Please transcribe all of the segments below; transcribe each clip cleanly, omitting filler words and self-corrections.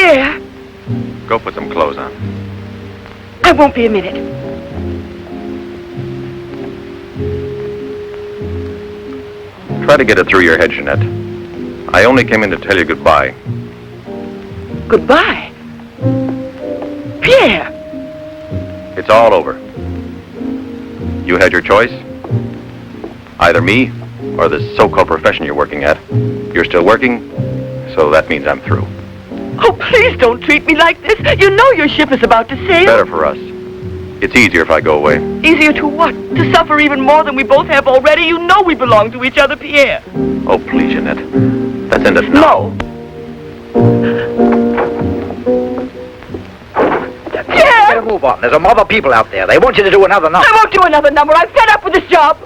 Pierre! Go put some clothes on. I won't be a minute. Try to get it through your head, Jeanette. I only came in to tell you goodbye. Goodbye? Pierre! It's all over. You had your choice. Either me or this so-called profession you're working at. You're still working, so that means I'm through. Oh, please don't treat me like this. You know your ship is about to sail. Better for us. It's easier if I go away. Easier to what? To suffer even more than we both have already? You know we belong to each other, Pierre. Oh, please, Jeanette. Let's end it now. No. Pierre! Better move on. There's a mob of people out there. They want you to do another number. I won't do another number. I'm fed up with this job.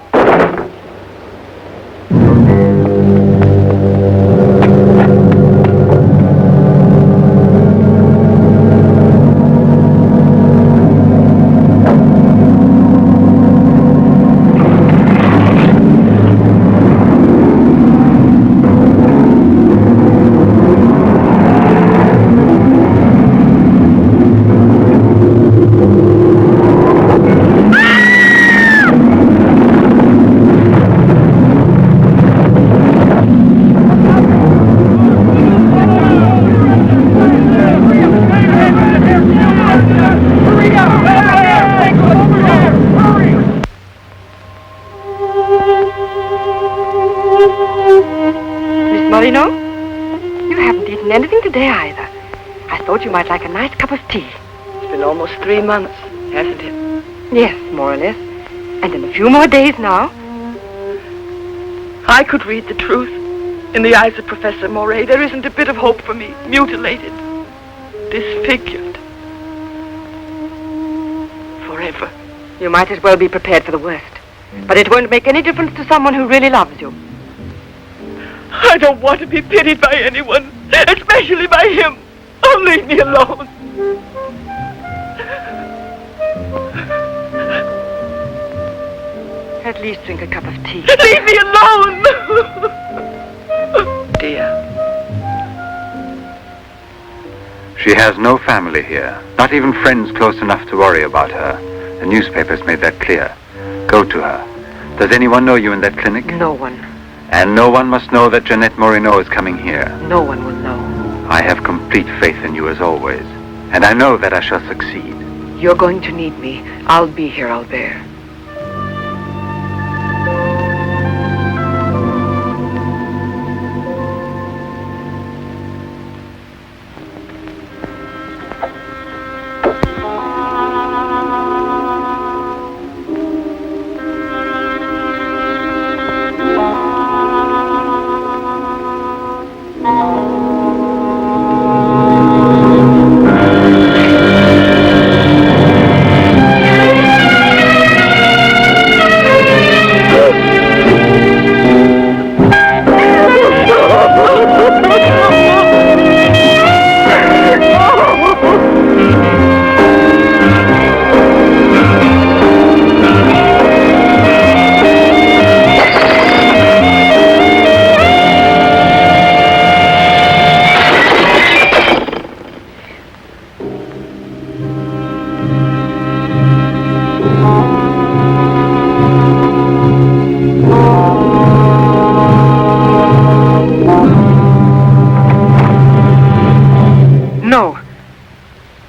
Anything today either. I thought you might like a nice cup of tea. It's been almost 3 months, hasn't it? Yes, more or less. And in a few more days now. I could read the truth. In the eyes of Professor Moray, there isn't a bit of hope for me. Mutilated. Disfigured. Forever. You might as well be prepared for the worst. But it won't make any difference to someone who really loves you. I don't want to be pitied by anyone. Especially by him. Oh, leave me alone. At least drink a cup of tea. Leave me alone! Dear. She has no family here. Not even friends close enough to worry about her. The newspapers made that clear. Go to her. Does anyone know you in that clinic? No one. And no one must know that Jeanette Moreno is coming here. No one will know. I have complete faith in you as always. And I know that I shall succeed. You're going to need me. I'll be here, Albert.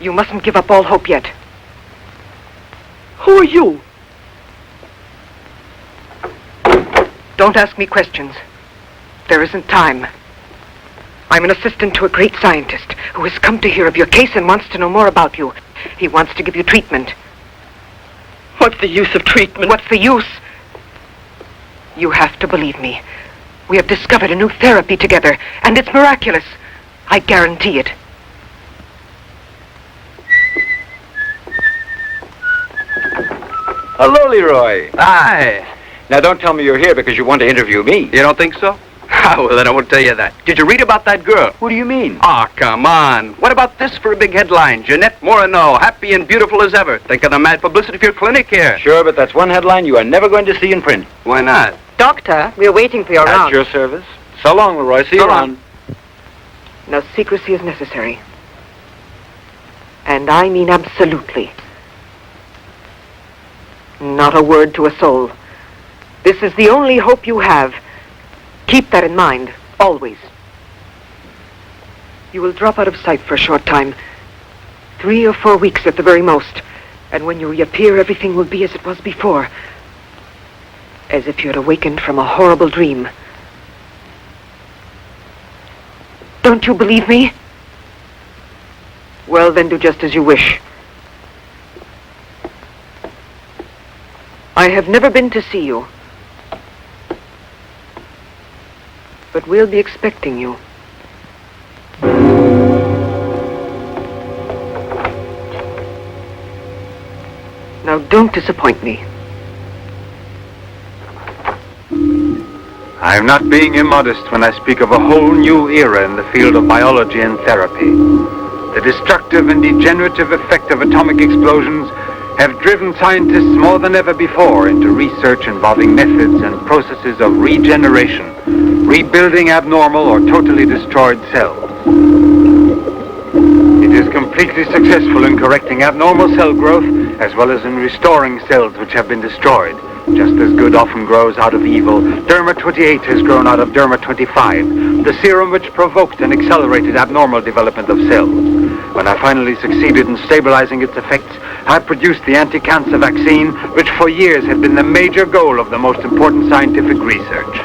You mustn't give up all hope yet. Who are you? Don't ask me questions. There isn't time. I'm an assistant to a great scientist who has come to hear of your case and wants to know more about you. He wants to give you treatment. What's the use of treatment? What's the use? You have to believe me. We have discovered a new therapy together, and it's miraculous. I guarantee it. Hello, Leroy. Hi. Now, don't tell me you're here because you want to interview me. You don't think so? Well, then I won't tell you that. Did you read about that girl? What do you mean? Ah, come on. What about this for a big headline? Jeanette Moreno, happy and beautiful as ever. Think of the mad publicity for your clinic here. Sure, but that's one headline you are never going to see in print. Why not? Doctor, we're waiting for your At round. your service. So long, Leroy. See you So long. around. No secrecy is necessary. And I mean absolutely. Not a word to a soul. This is the only hope you have. Keep that in mind, always. You will drop out of sight for a short time. 3 or 4 weeks at the very most. And when you reappear, everything will be as it was before. As if you had awakened from a horrible dream. Don't you believe me? Well, then do just as you wish. I have never been to see you. But we'll be expecting you. Now, don't disappoint me. I am not being immodest when I speak of a whole new era in the field of biology and therapy. The destructive and degenerative effect of atomic explosions have driven scientists more than ever before into research involving methods and processes of regeneration, rebuilding abnormal or totally destroyed cells. It is completely successful in correcting abnormal cell growth as well as in restoring cells which have been destroyed. Just as good often grows out of evil, Derma-28 has grown out of Derma-25, the serum which provoked and accelerated abnormal development of cells. When I finally succeeded in stabilizing its effects, I produced the anti-cancer vaccine, which for years had been the major goal of the most important scientific research.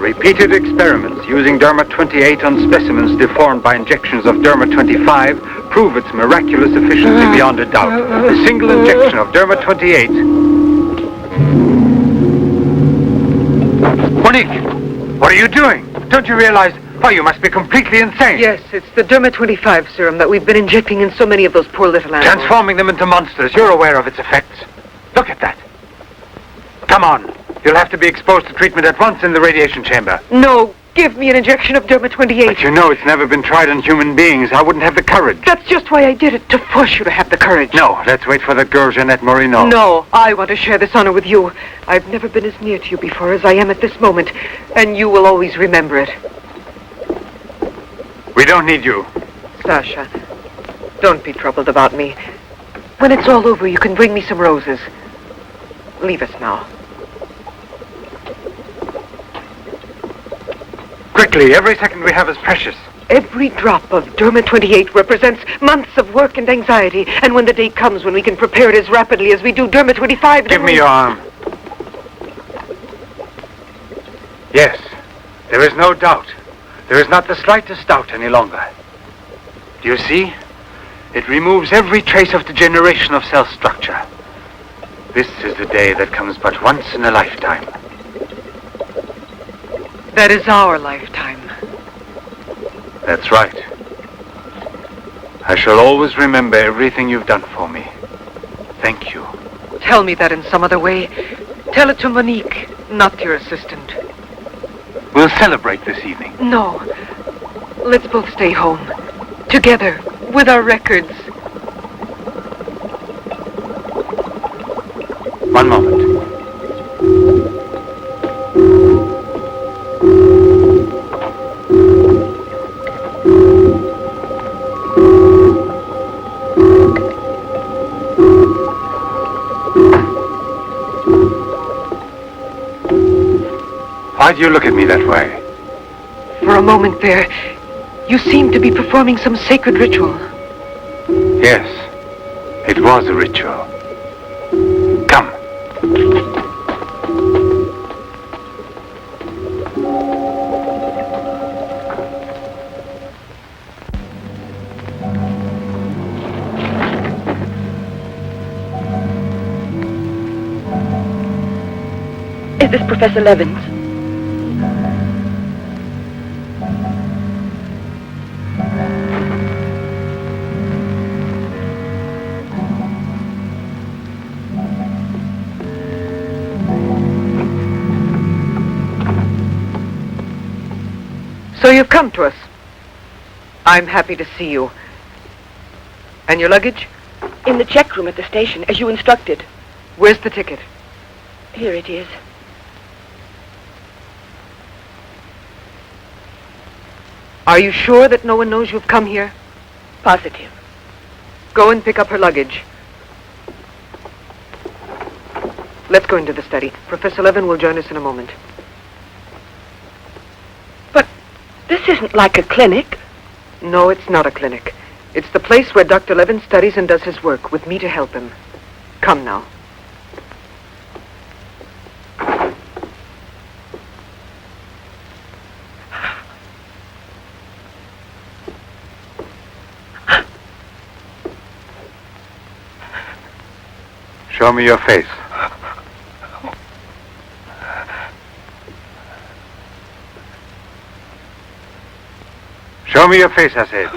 Repeated experiments using Derma-28 on specimens deformed by injections of Derma-25 prove its miraculous efficiency beyond a doubt. A single injection of Derma-28... Monique, what are you doing? Don't you realize... Oh, you must be completely insane. Yes, it's the Derma-25 serum that we've been injecting in so many of those poor little animals. Transforming them into monsters. You're aware of its effects. Look at that. Come on. You'll have to be exposed to treatment at once in the radiation chamber. No, give me an injection of Derma-28. But you know it's never been tried on human beings. I wouldn't have the courage. That's just why I did it, to force you to have the courage. No, let's wait for that girl, Jeanette Morino. No, I want to share this honor with you. I've never been as near to you before as I am at this moment, and you will always remember it. We don't need you. Sasha, don't be troubled about me. When it's all over, you can bring me some roses. Leave us now. Quickly, every second we have is precious. Every drop of Derma-28 represents months of work and anxiety, and when the day comes when we can prepare it as rapidly as we do Derma-25... Give me your arm. Yes, there is no doubt. There is not the slightest doubt any longer. Do you see? It removes every trace of degeneration of cell structure. This is the day that comes but once in a lifetime. That is our lifetime. That's right. I shall always remember everything you've done for me. Thank you. Tell me that in some other way. Tell it to Monique, not your assistant. We'll celebrate this evening. No. Let's both stay home. Together, with our records. One moment. Why do you look at me that way? For a moment there, you seemed to be performing some sacred ritual. Yes, it was a ritual. Come. Is this Professor Levins? So you've come to us. I'm happy to see you. And your luggage? In the check room at the station, as you instructed. Where's the ticket? Here it is. Are you sure that no one knows you've come here? Positive. Go and pick up her luggage. Let's go into the study. Professor Levin will join us in a moment. But this isn't like a clinic. No, it's not a clinic. It's the place where Dr. Levin studies and does his work, with me to help him. Come now. Show me your face. Show me your face, I said.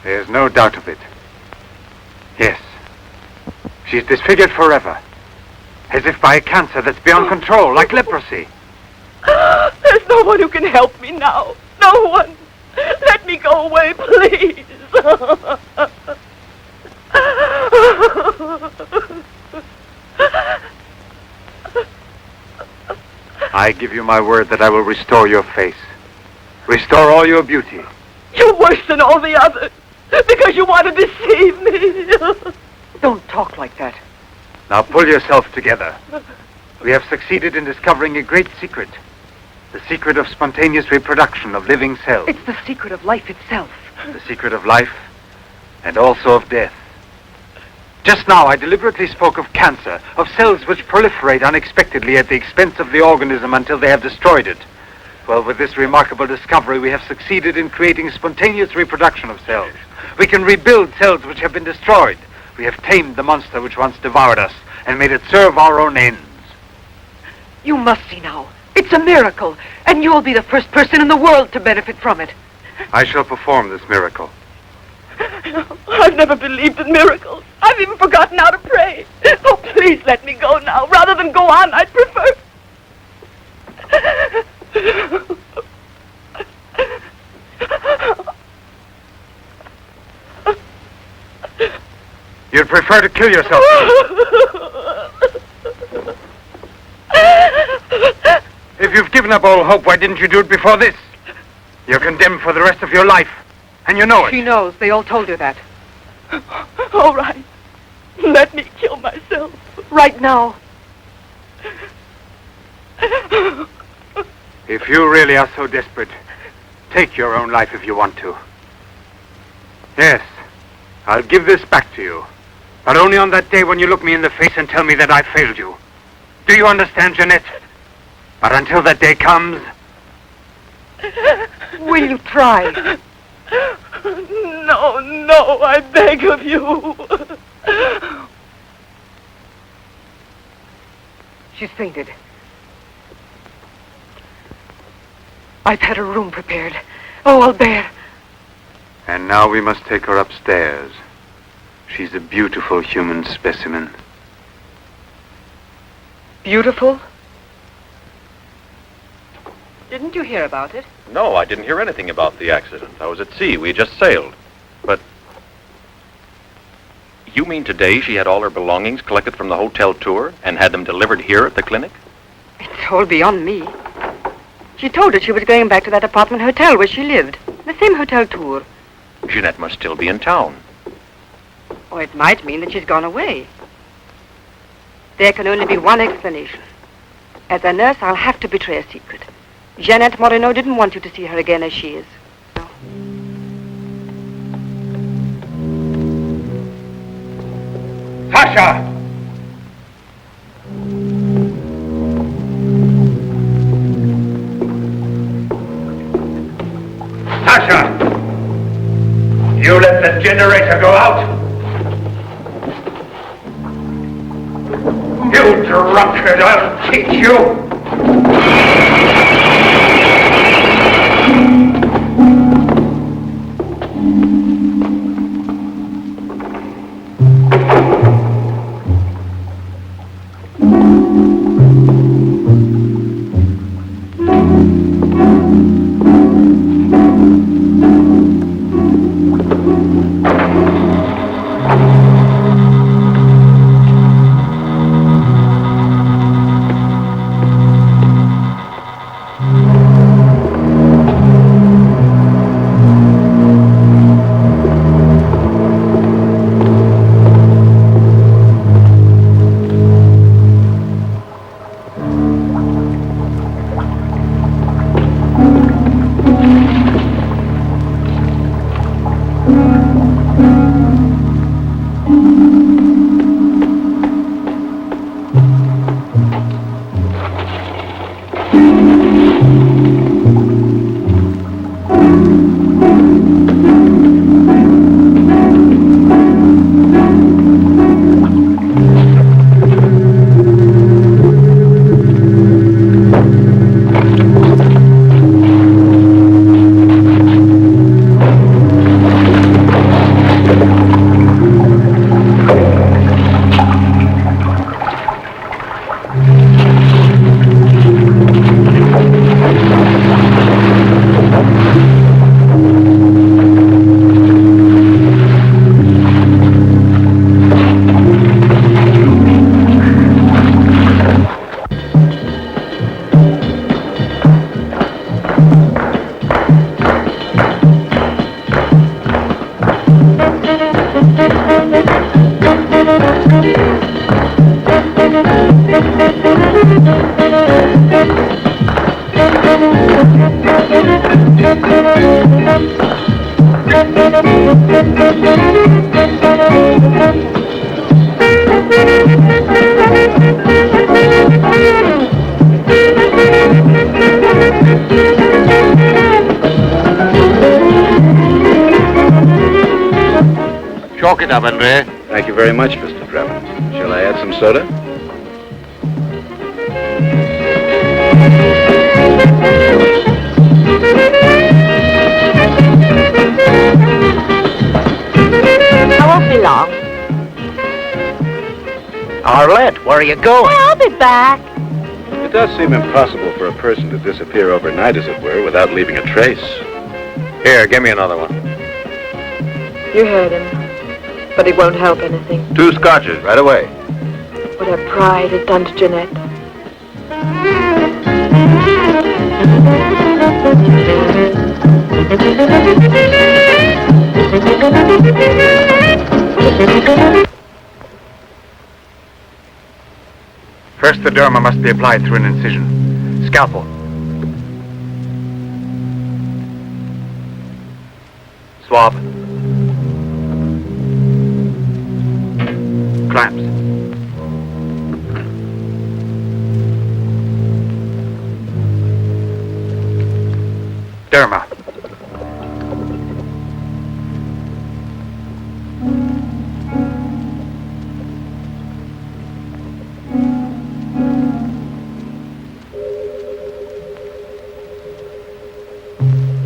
There's no doubt of it. Yes. She's disfigured forever. As if by a cancer that's beyond control, like leprosy. There's no one who can help me now. No one. Let me go away, please. I give you my word that I will restore your face. Restore all your beauty. You're worse than all the others. Because you want to deceive me. Don't talk like that. Now pull yourself together. We have succeeded in discovering a great secret. The secret of spontaneous reproduction of living cells. It's the secret of life itself. The secret of life and also of death. Just now I deliberately spoke of cancer, of cells which proliferate unexpectedly at the expense of the organism until they have destroyed it. Well, with this remarkable discovery, we have succeeded in creating spontaneous reproduction of cells. We can rebuild cells which have been destroyed. We have tamed the monster which once devoured us and made it serve our own ends. You must see now. It's a miracle, and you'll be the first person in the world to benefit from it. I shall perform this miracle. I've never believed in miracles. I've even forgotten how to pray. Oh, please let me go now. Rather than go on, I'd prefer... You'd prefer to kill yourself. If you've given up all hope, why didn't you do it before this? You're condemned for the rest of your life, and you know it. She knows. They all told her that. All right. Let me kill myself. Right now. If you really are so desperate, take your own life if you want to. Yes, I'll give this back to you. But only on that day when you look me in the face and tell me that I failed you. Do you understand, Jeanette? But until that day comes... Will you try? No, I beg of you. She's fainted. I've had her room prepared. Oh, I'll bear. And now we must take her upstairs. She's a beautiful human specimen. Beautiful? Didn't you hear about it? No, I didn't hear anything about the accident. I was at sea. We just sailed. But... You mean today she had all her belongings collected from the hotel tour and had them delivered here at the clinic? It's all beyond me. She told us she was going back to that apartment hotel where she lived. The same hotel tour. Jeanette must still be in town. Or it might mean that she's gone away. There can only be one explanation. As a nurse, I'll have to betray a secret. Jeanette Moreno didn't want you to see her again as she is. Sasha! Sasha! You let the generator go out? You drunkard, I'll teach you! Chalk it up, Andre. Thank you very much, Mr. Drummond. Shall I add some soda? I won't be long. Arlette, where are you going? I'll be back. It does seem impossible for a person to disappear overnight, as it were, without leaving a trace. Here, give me another one. You heard him. But it won't help anything. 2 scotches, right away. What her pride has done to Jeanette. First, the derma must be applied through an incision. Scalpel. Swab. Clamps. Derma.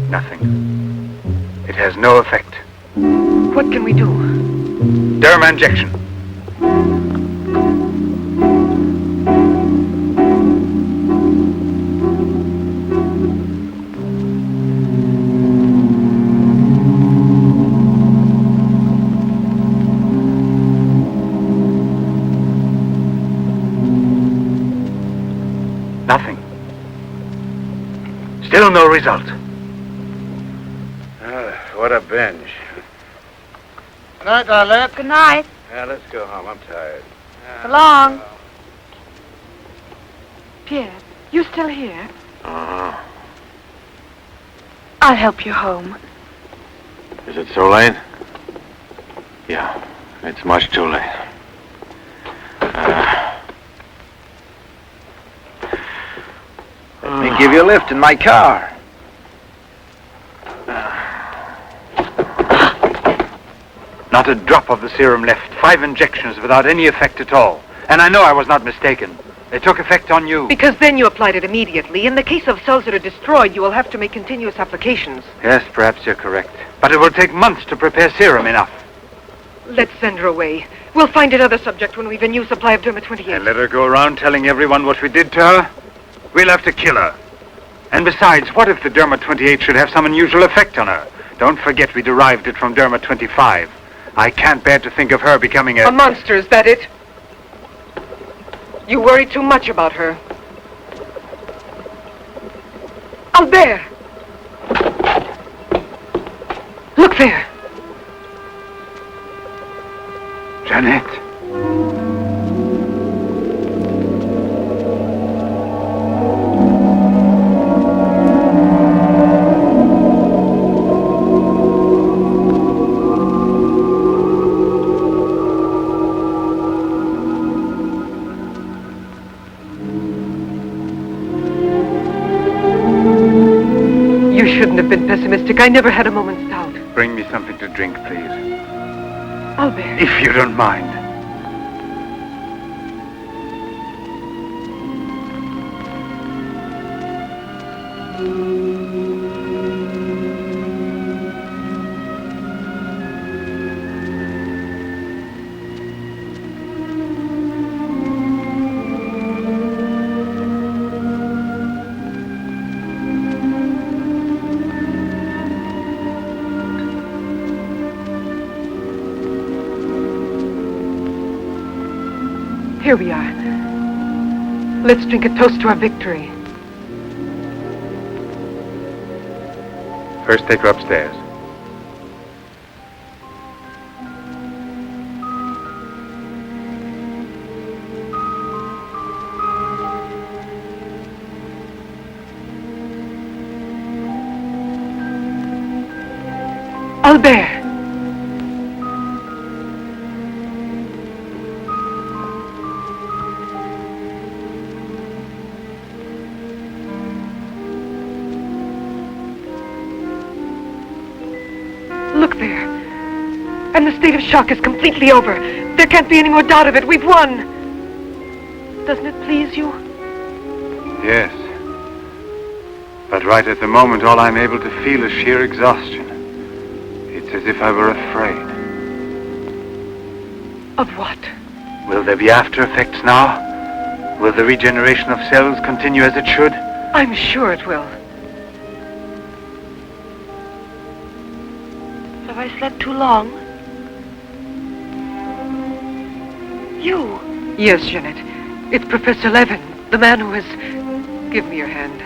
Nothing. It has no effect. What can we do? Derma injection. Nothing. Still no result. What a binge. Good night, Arlette. Good night. Yeah, let's go home. I'm tired. So long. Pierre, you still here? Uh-huh. I'll help you home. Is it so late? Yeah, it's much too late. Let me give you a lift in my car. Not a drop of the serum left. 5 injections without any effect at all. And I know I was not mistaken. They took effect on you. Because then you applied it immediately. In the case of cells that are destroyed, you will have to make continuous applications. Yes, perhaps you're correct. But it will take months to prepare serum enough. Let's send her away. We'll find another subject when we've a new supply of Derma 28. And let her go around telling everyone what we did to her? We'll have to kill her. And besides, what if the Derma 28 should have some unusual effect on her? Don't forget we derived it from Derma 25. I can't bear to think of her becoming A monster, is that it? You worry too much about her. Albert! Look there. Jeanette. You shouldn't have been pessimistic. I never had a moment's doubt. Bring me something to drink, please. Albert. If you don't mind. Here we are. Let's drink a toast to our victory. First, take her upstairs. Albert! Look there. And the state of shock is completely over. There can't be any more doubt of it. We've won. Doesn't it please you? Yes. But right at the moment, all I'm able to feel is sheer exhaustion. It's as if I were afraid. Of what? Will there be after effects now? Will the regeneration of cells continue as it should? I'm sure it will. Have I slept too long? You? Yes, Jeanette. It's Professor Levin, the man who has... Give me your hand.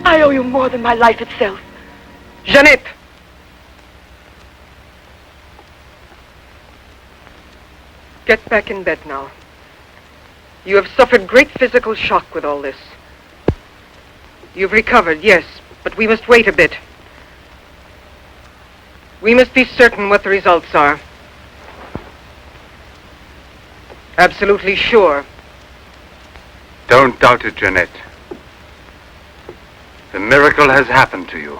I owe you more than my life itself. Jeanette! Get back in bed now. You have suffered great physical shock with all this. You've recovered, yes, but we must wait a bit. We must be certain what the results are. Absolutely sure. Don't doubt it, Jeanette. The miracle has happened to you.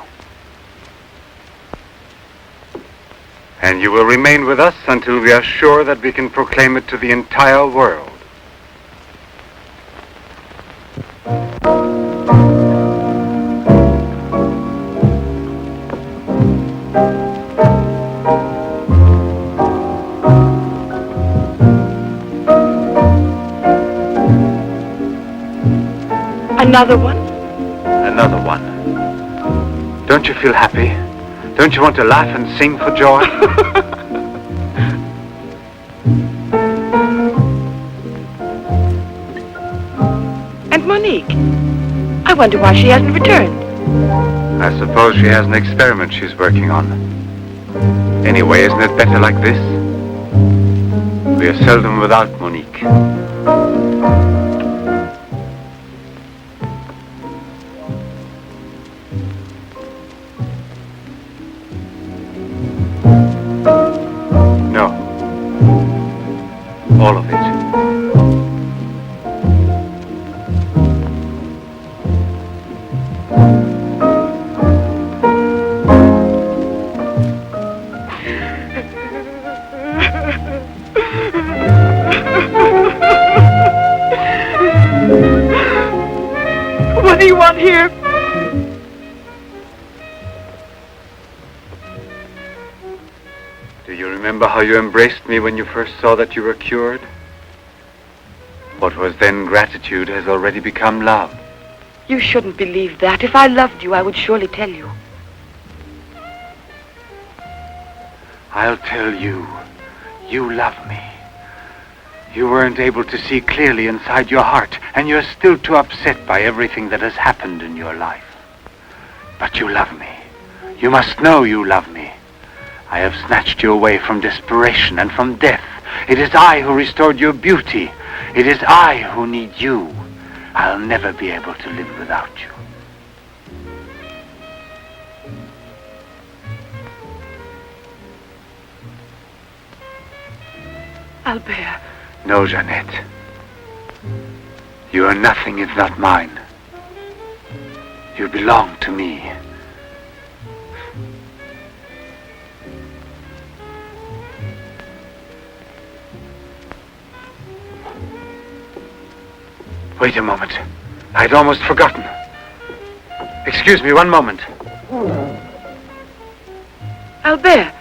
And you will remain with us until we are sure that we can proclaim it to the entire world. Another one? Another one. Don't you feel happy? Don't you want to laugh and sing for joy? And Monique? I wonder why she hasn't returned. I suppose she has an experiment she's working on. Anyway, isn't it better like this? We are seldom without Monique. No. All of it. What do you want here? Do you remember how you embraced me when you first saw that you were cured? What was then gratitude has already become love. You shouldn't believe that. If I loved you, I would surely tell you. I'll tell you. You love me. You weren't able to see clearly inside your heart, and you're still too upset by everything that has happened in your life. But you love me. You must know you love me. I have snatched you away from desperation and from death. It is I who restored your beauty. It is I who need you. I'll never be able to live without you. Albert. No, Jeanette. You are nothing if not mine. You belong to me. Wait a moment. I'd almost forgotten. Excuse me, one moment. Albert.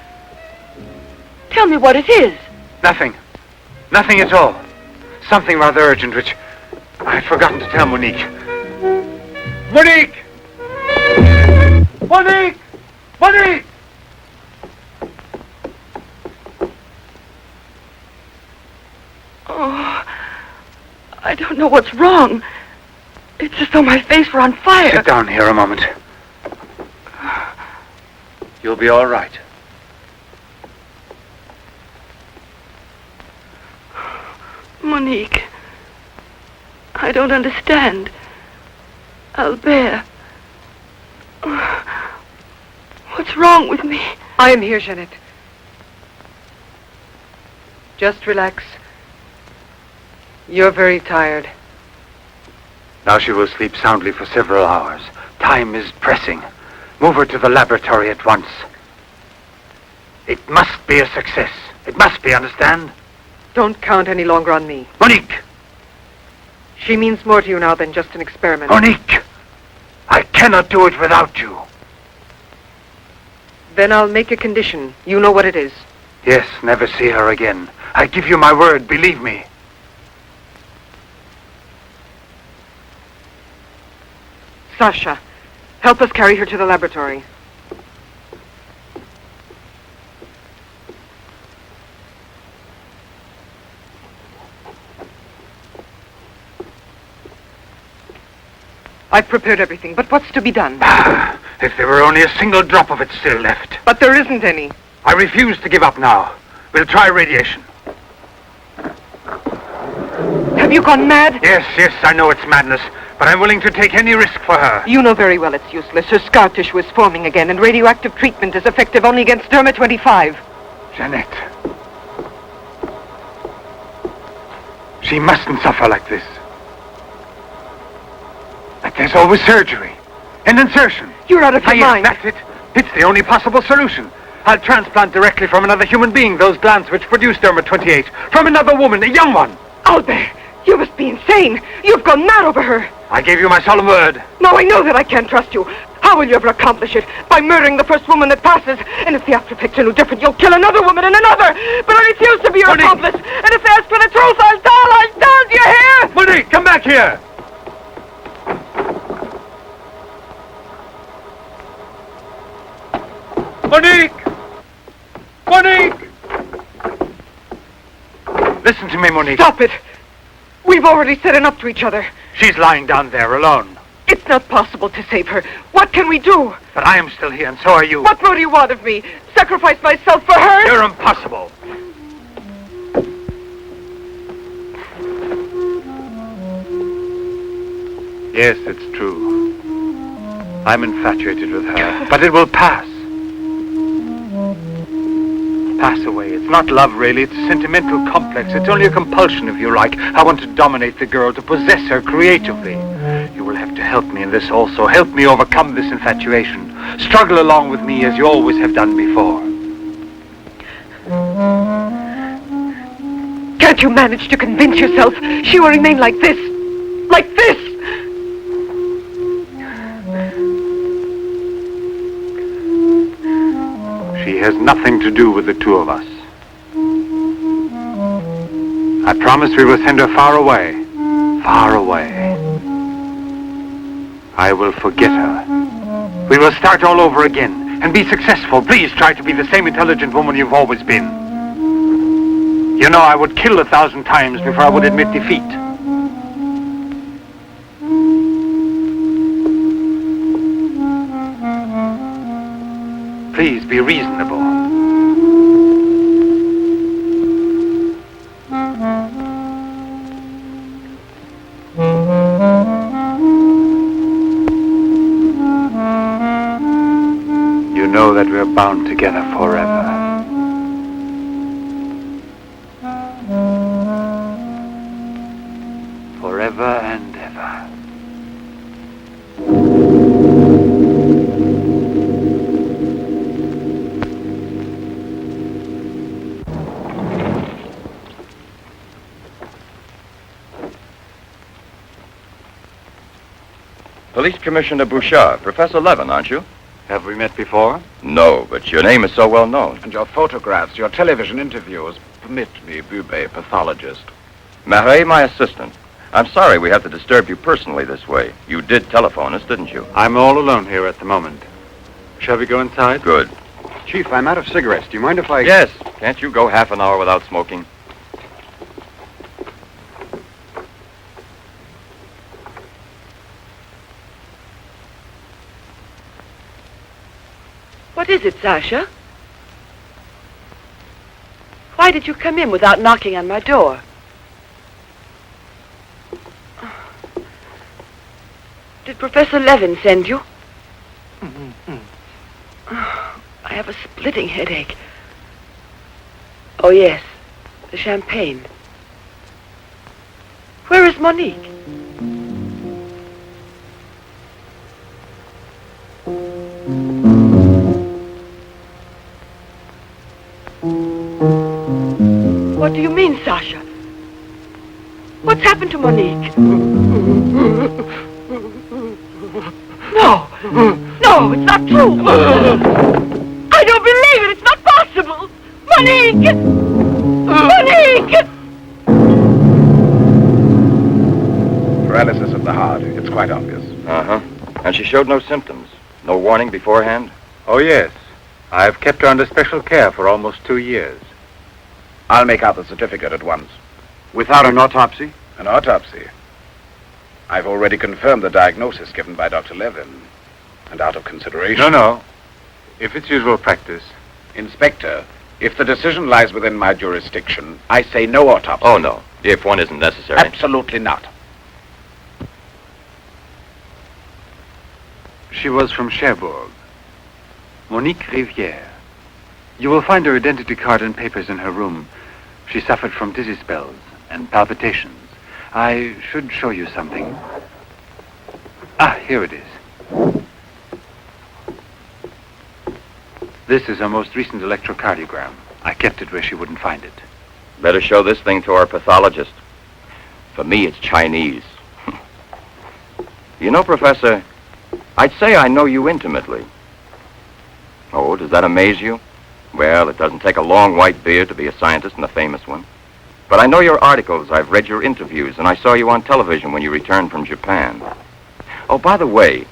Tell me what it is. Nothing. Nothing at all. Something rather urgent, which I had forgotten to tell Monique. Monique! Monique! Monique! Oh, I don't know what's wrong. It's as though my face were on fire. Sit down here a moment. You'll be all right. Monique, I don't understand. Albert, what's wrong with me? I am here, Jeanette. Just relax. You're very tired. Now she will sleep soundly for several hours. Time is pressing. Move her to the laboratory at once. It must be a success. It must be, understand? Don't count any longer on me. Monique! She means more to you now than just an experiment. Monique! I cannot do it without you. Then I'll make a condition. You know what it is. Yes, never see her again. I give you my word, believe me. Sasha, help us carry her to the laboratory. I've prepared everything, but what's to be done? If there were only a single drop of it still left. But there isn't any. I refuse to give up now. We'll try radiation. Have you gone mad? Yes, I know it's madness, but I'm willing to take any risk for her. You know very well it's useless. Her scar tissue is forming again, and radioactive treatment is effective only against Derma-25. Jeanette. She mustn't suffer like this. But there's always surgery. An insertion. You're out of your Yes, mind. that's it. It's the only possible solution. I'll transplant directly from another human being those glands which produce Derma-28. From another woman, a young one. Albert, you must be insane. You've gone mad over her. I gave you my solemn word. Now I know that I can't trust you. How will you ever accomplish it? By murdering the first woman that passes. And if the after picture no different, you'll kill another woman and another. But I refuse to be your Monique! accomplice. And if they ask for the truth, I'll tell. Do you hear? Monique, come back here. Monique! Monique! Listen to me, Monique. Stop it. We've already said enough to each other. She's lying down there alone. It's not possible to save her. What can we do? But I am still here, and so are you. What more do you want of me? Sacrifice myself for her? You're impossible. Yes, it's true. I'm infatuated with her, but it will pass. Pass away. It's not love, really. It's a sentimental complex. It's only a compulsion, if you like. I want to dominate the girl, to possess her creatively. You will have to help me in this also. Help me overcome this infatuation. Struggle along with me as you always have done before. Can't you manage to convince yourself she will remain like this? Like this? She has nothing to do with the two of us. I promise we will send her far away. Far away. I will forget her. We will start all over again and be successful. Please try to be the same intelligent woman you've always been. You know, I would kill 1,000 times before I would admit defeat. Please be reasonable. You know that we're bound together forever. Forever and ever. Police Commissioner Bouchard, Professor Levin, aren't you? Have we met before? No, but your name is so well known. And your photographs, your television interviews. Permit me, Bube, pathologist. Marais, my assistant. I'm sorry we have to disturb you personally this way. You did telephone us, didn't you? I'm all alone here at the moment. Shall we go inside? Good. Chief, I'm out of cigarettes. Do you mind if I... Yes. Can't you go half an hour without smoking? What is it, Sasha? Why did you come in without knocking on my door? Did Professor Levin send you? I have a splitting headache. Oh, yes. The champagne. Where is Monique? What do you mean, Sasha? What's happened to Monique? No! No, it's not true! I don't believe it! It's not possible! Monique! Monique! Paralysis of the heart. It's quite obvious. Uh-huh. And she showed no symptoms? No warning beforehand? Oh, yes. I've kept her under special care for almost 2 years. I'll make out the certificate at once. Without an autopsy? An autopsy. I've already confirmed the diagnosis given by Dr. Levin. And out of consideration... No. If it's usual practice. Inspector, if the decision lies within my jurisdiction, I say no autopsy. Oh, no. If one isn't necessary. Absolutely not. She was from Cherbourg. Monique Rivière. You will find her identity card and papers in her room. She suffered from dizzy spells and palpitations. I should show you something. Ah, here it is. This is her most recent electrocardiogram. I kept it where she wouldn't find it. Better show this thing to our pathologist. For me, it's Chinese. You know, Professor, I'd say I know you intimately. Oh, does that amaze you? Well, it doesn't take a long white beard to be a scientist and a famous one. But I know your articles, I've read your interviews, and I saw you on television when you returned from Japan. Oh, by the way,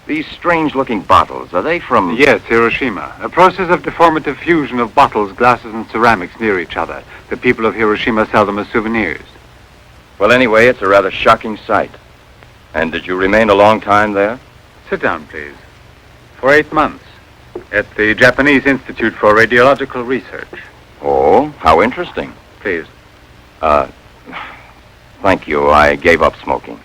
these strange-looking bottles, are they from... Yes, Hiroshima. A process of deformative fusion of bottles, glasses, and ceramics near each other. The people of Hiroshima sell them as souvenirs. Well, anyway, it's a rather shocking sight. And did you remain a long time there? Sit down, please. For 8 months. At the Japanese Institute for Radiological Research. Oh, how interesting. Please. Thank you. I gave up smoking.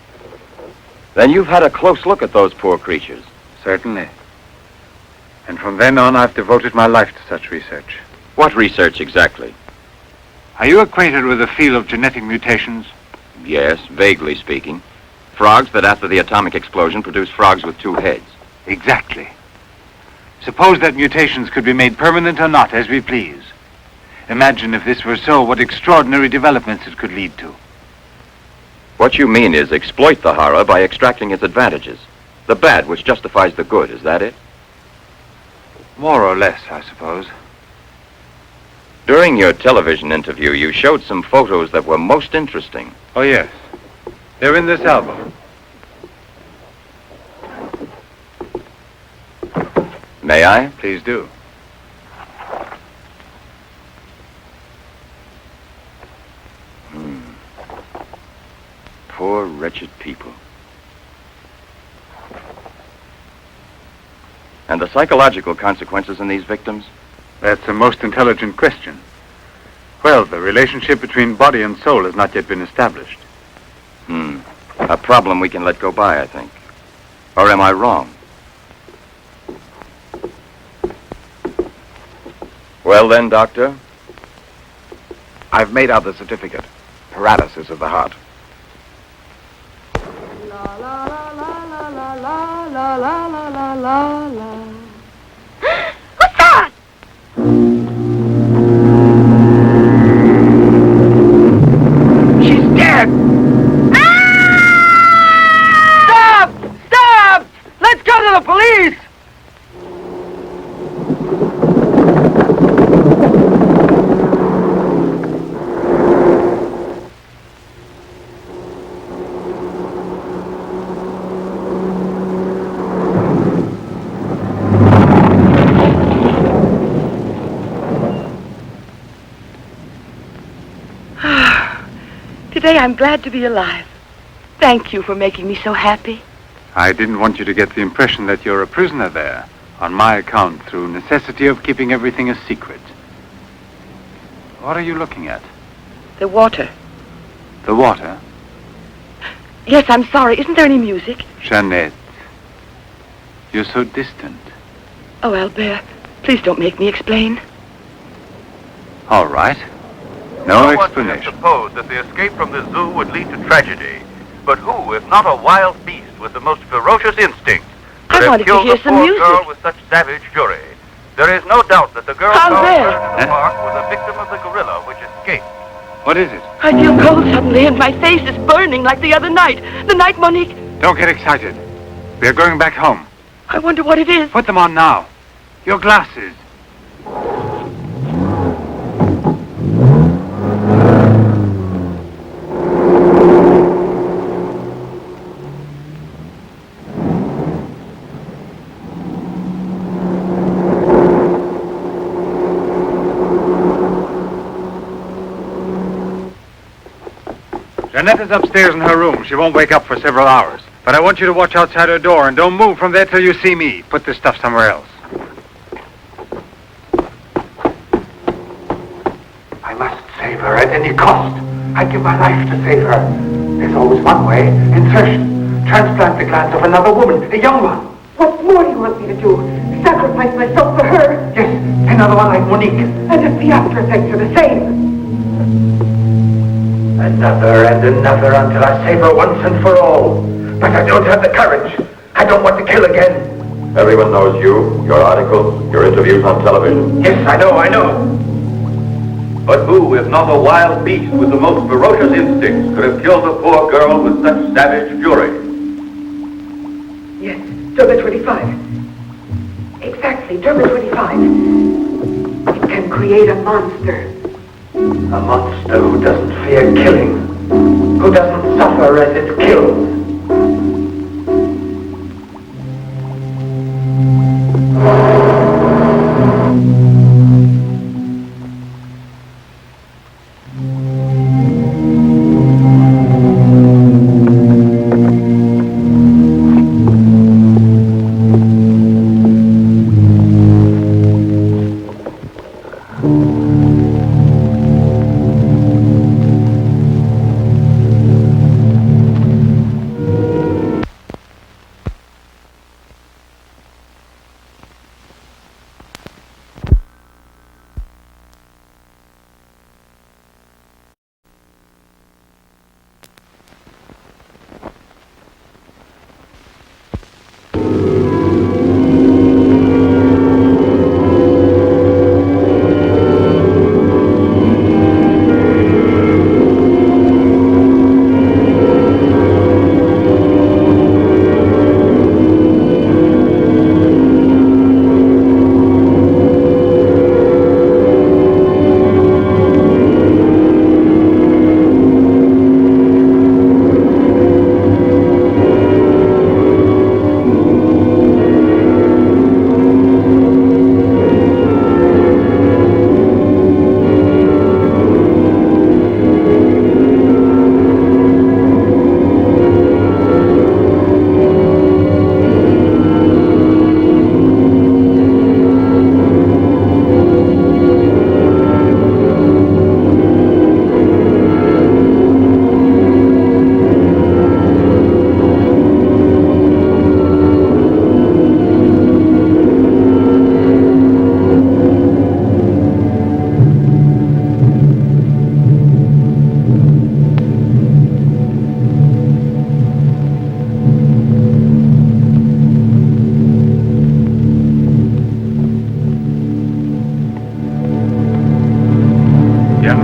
Then you've had a close look at those poor creatures. Certainly. And from then on, I've devoted my life to such research. What research exactly? Are you acquainted with the field of genetic mutations? Yes, vaguely speaking. Frogs that after the atomic explosion produce frogs with 2 heads. Exactly. Suppose that mutations could be made permanent or not, as we please. Imagine if this were so, what extraordinary developments it could lead to. What you mean is exploit the horror by extracting its advantages. The bad which justifies the good, is that it? More or less, I suppose. During your television interview, you showed some photos that were most interesting. Oh, yes. They're in this album. May I? Please do. Poor, wretched people. And the psychological consequences in these victims? That's a most intelligent question. Well, the relationship between body and soul has not yet been established. A problem we can let go by, I think. Or am I wrong? Well then, Doctor? I've made out the certificate. Paralysis of the heart. La la la la la la la la la la la la. What's that? She's dead! Stop! Stop! Let's go to the police! Today I'm glad to be alive. Thank you for making me so happy. I didn't want you to get the impression that you're a prisoner there, on my account, through necessity of keeping everything a secret. What are you looking at? The water. The water? Yes, I'm sorry. Isn't there any music? Jeanette, you're so distant. Oh, Albert, please don't make me explain. All right. No one would have explanation. supposed that the escape from the zoo would lead to tragedy. But who, if not a wild beast with the most ferocious instincts, I could have wanted to killed hear the some poor music. girl with such savage fury? There is no doubt that the girl Albert! found in the park was a victim of the gorilla which escaped. What is it? I feel cold suddenly, and my face is burning like the other night. The night Monique... Don't get excited. We're going back home. I wonder what it is. Put them on now. Your glasses. Jeanette is upstairs in her room. She won't wake up for several hours. But I want you to watch outside her door and don't move from there till you see me. Put this stuff somewhere else. I must save her at any cost. I'd give my life to save her. There's always one way. Insertion. Transplant the glands of another woman, a young one. What more do you want me to do? Sacrifice myself for her? Yes, another one like Monique. And if the after effects are the same? Another and another until I save her once and for all. But I don't have the courage. I don't want to kill again. Everyone knows you, your articles, your interviews on television. Yes, I know. But who, if not a wild beast with the most ferocious instincts, could have killed the poor girl with such savage fury? Yes, Derma 25. Exactly, Derma 25. It can create a monster. A monster who doesn't fear killing. Who doesn't suffer as it kills.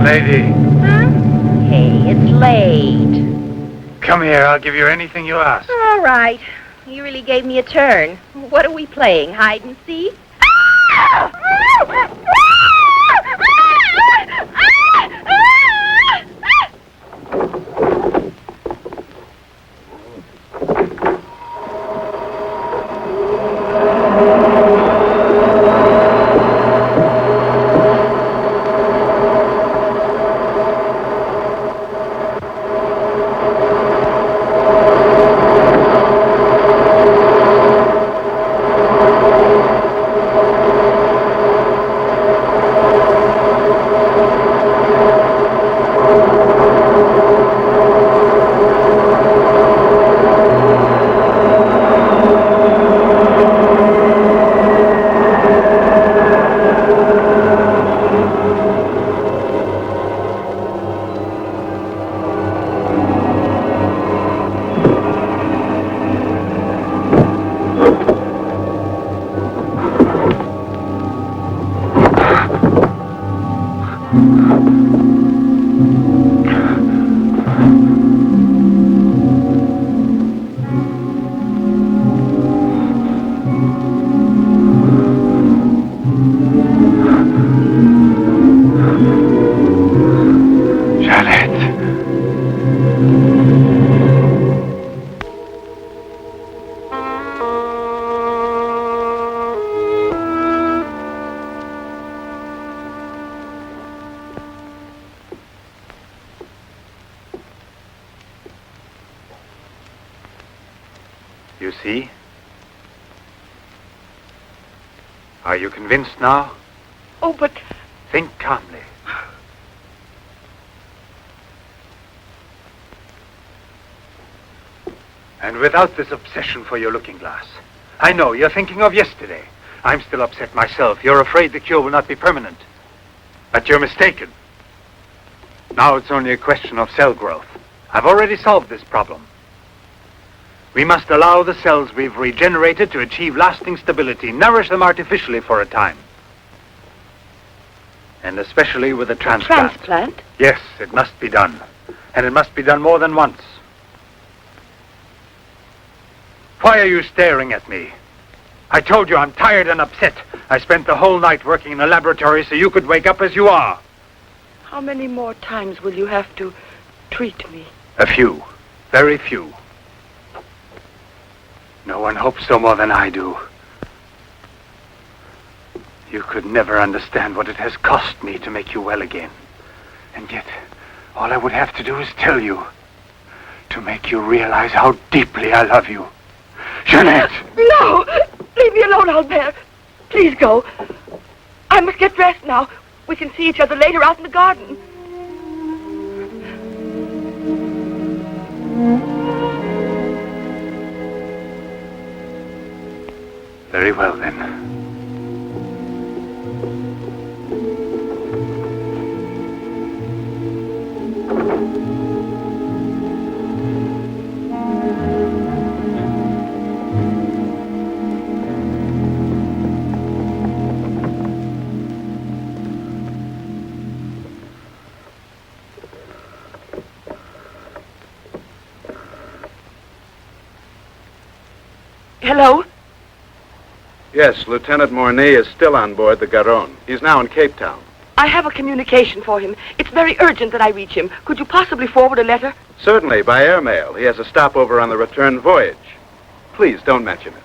Lady. Huh? Hey, it's late. Come here, I'll give you anything you ask. All right. You really gave me a turn. What are we playing, hide and seek? You see? Are you convinced now? Oh, but... Think calmly. And without this obsession for your looking glass. I know, you're thinking of yesterday. I'm still upset myself. You're afraid the cure will not be permanent. But you're mistaken. Now it's only a question of cell growth. I've already solved this problem. We must allow the cells we've regenerated to achieve lasting stability, nourish them artificially for a time. And especially with a transplant. Transplant? Yes, it must be done. And it must be done more than once. Why are you staring at me? I told you I'm tired and upset. I spent the whole night working in a laboratory so you could wake up as you are. How many more times will you have to treat me? A few. Very few. No one hopes so more than I do. You could never understand what it has cost me to make you well again. And yet, all I would have to do is tell you. To make you realize how deeply I love you. Jeanette! No! Leave me alone, Albert. Please go. I must get dressed now. We can see each other later out in the garden. Very well, then. Hello? Yes, Lieutenant Mornay is still on board the Garonne. He's now in Cape Town. I have a communication for him. It's very urgent that I reach him. Could you possibly forward a letter? Certainly, by airmail. He has a stopover on the return voyage. Please, don't mention it.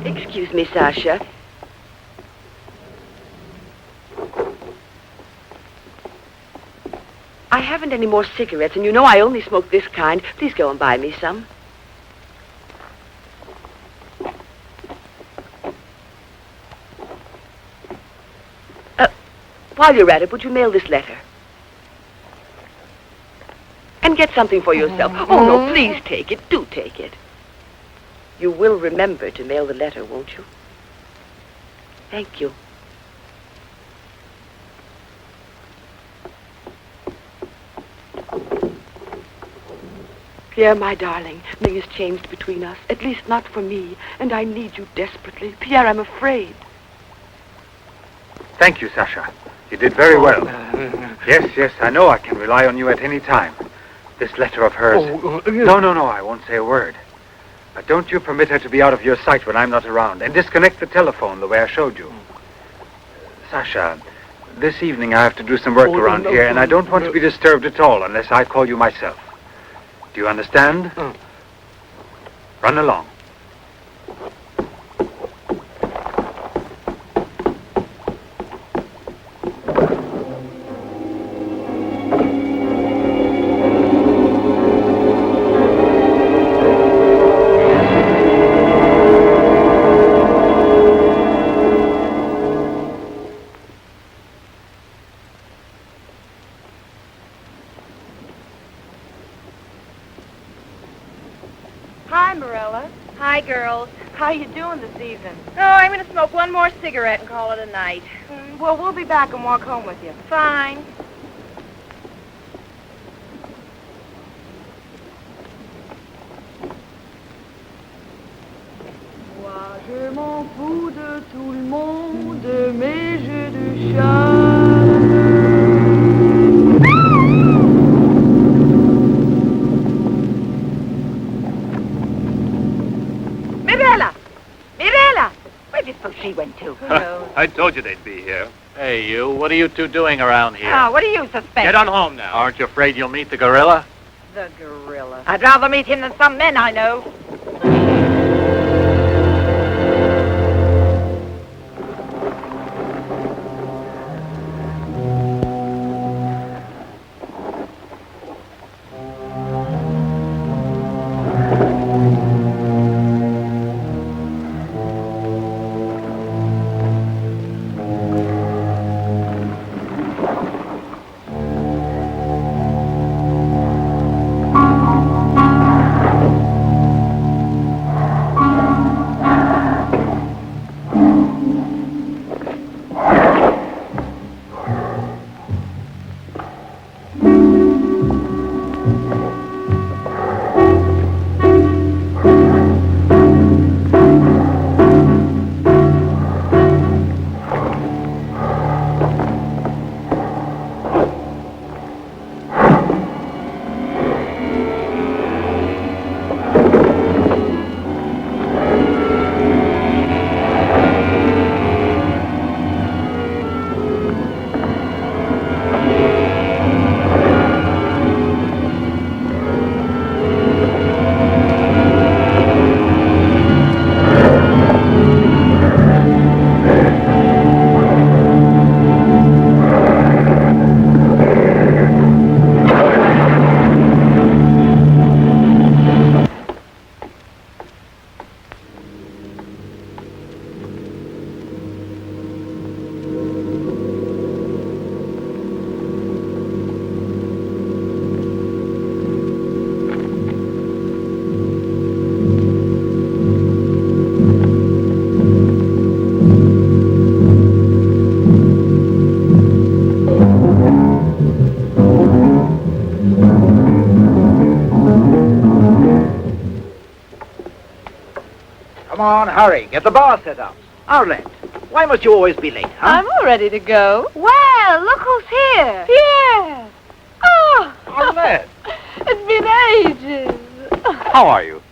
Excuse me, Sasha. I haven't any more cigarettes, and you know I only smoke this kind. Please go and buy me some. While you're at it, would you mail this letter? And get something for yourself. Oh, no, please take it. Do take it. You will remember to mail the letter, won't you? Thank you. Pierre, my darling, nothing has changed between us, at least not for me, and I need you desperately. Pierre, I'm afraid. Thank you, Sasha. You did very well. Yes, I know I can rely on you at any time. This letter of hers... No, I won't say a word. But don't you permit her to be out of your sight when I'm not around, and disconnect the telephone the way I showed you. Sasha, this evening I have to do some work around here, and I don't want to be disturbed at all unless I call you myself. Do you understand? Run along. Hi, Marilla. Hi, girls. How you doing this evening? Oh, I'm going to smoke one more cigarette and call it a night. Well, we'll be back and walk home with you. Fine. Moi, je m'en fous de tout le monde, mais j'ai du charme. Mirella! Where do you suppose she went to? I told you they'd be here. Hey, you. What are you two doing around here? Oh, what do you suspect? Get on home now. Aren't you afraid you'll meet the gorilla? The gorilla. I'd rather meet him than some men I know. Come on, hurry. Get the bar set up. Arlette, why must you always be late, huh? I'm all ready to go. Well, look who's here. Yes. Oh. Arlette. It's been ages. How are you?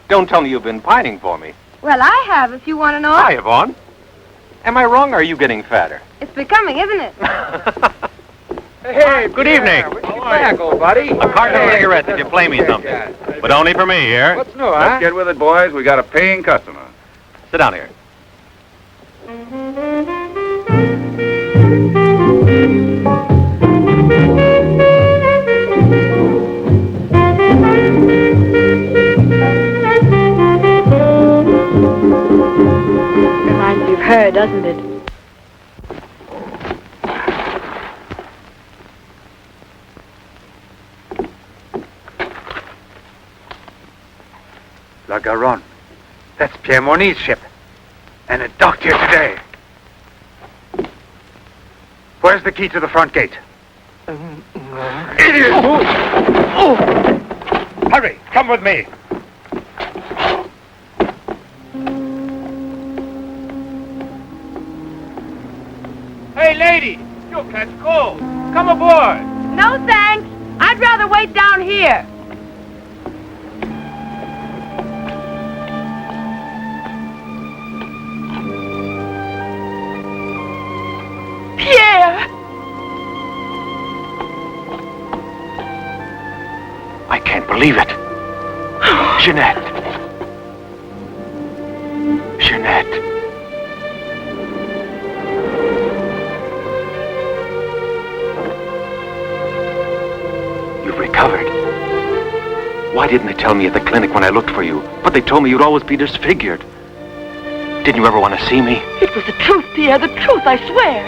Don't tell me you've been pining for me. Well, I have, if you want to know. Hi, Yvonne. Am I wrong, or are you getting fatter? It's becoming, isn't it? Hey, Good evening. When you get back, old buddy? A carton of cigarettes if you play me something. But only for me, here. What's new, huh? Let's get with it, boys. We got a paying customer. Sit down here. Reminds me of her, doesn't it? La Garonne. That's Pierre Moni's ship. And it docked here today. Where's the key to the front gate? Idiot! Oh! Hurry, come with me. Hey, lady, you'll catch cold. Come aboard. No, thanks. I'd rather wait down here. Pierre! I can't believe it. Jeanette. Jeanette. You've recovered. Why didn't they tell me at the clinic when I looked for you? But they told me you'd always be disfigured. Didn't you ever want to see me? It was the truth, Pierre, the truth, I swear.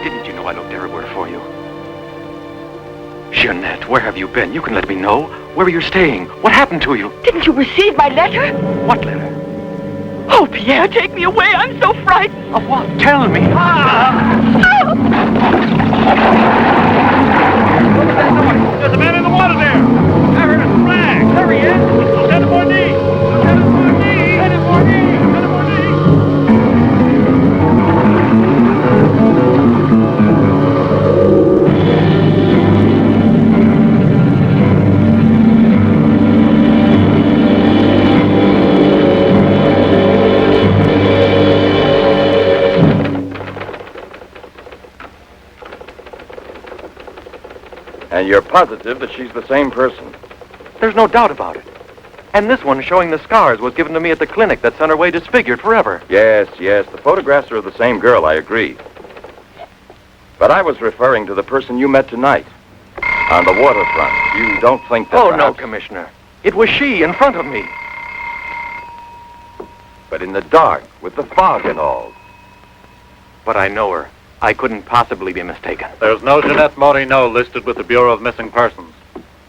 Didn't you know I looked everywhere for you? Jeanette, where have you been? You can let me know. Where are you staying? What happened to you? Didn't you receive my letter? What letter? Oh, Pierre, take me away. I'm so frightened. Of what? Tell me. There's a man in the water there. I heard a flag. There he is. It's Lieutenant Morny. Lieutenant Morny. Lieutenant Morny. Lieutenant Morny. And you're positive that she's the same person? There's no doubt about it. And this one showing the scars was given to me at the clinic that sent her away disfigured forever. Yes, yes. The photographs are of the same girl, I agree. But I was referring to the person you met tonight. On the waterfront. You don't think that Oh, no, perhaps- Commissioner. It was she in front of me. But in the dark, with the fog and all. But I know her. I couldn't possibly be mistaken. There's no Jeanette Morino listed with the Bureau of Missing Persons.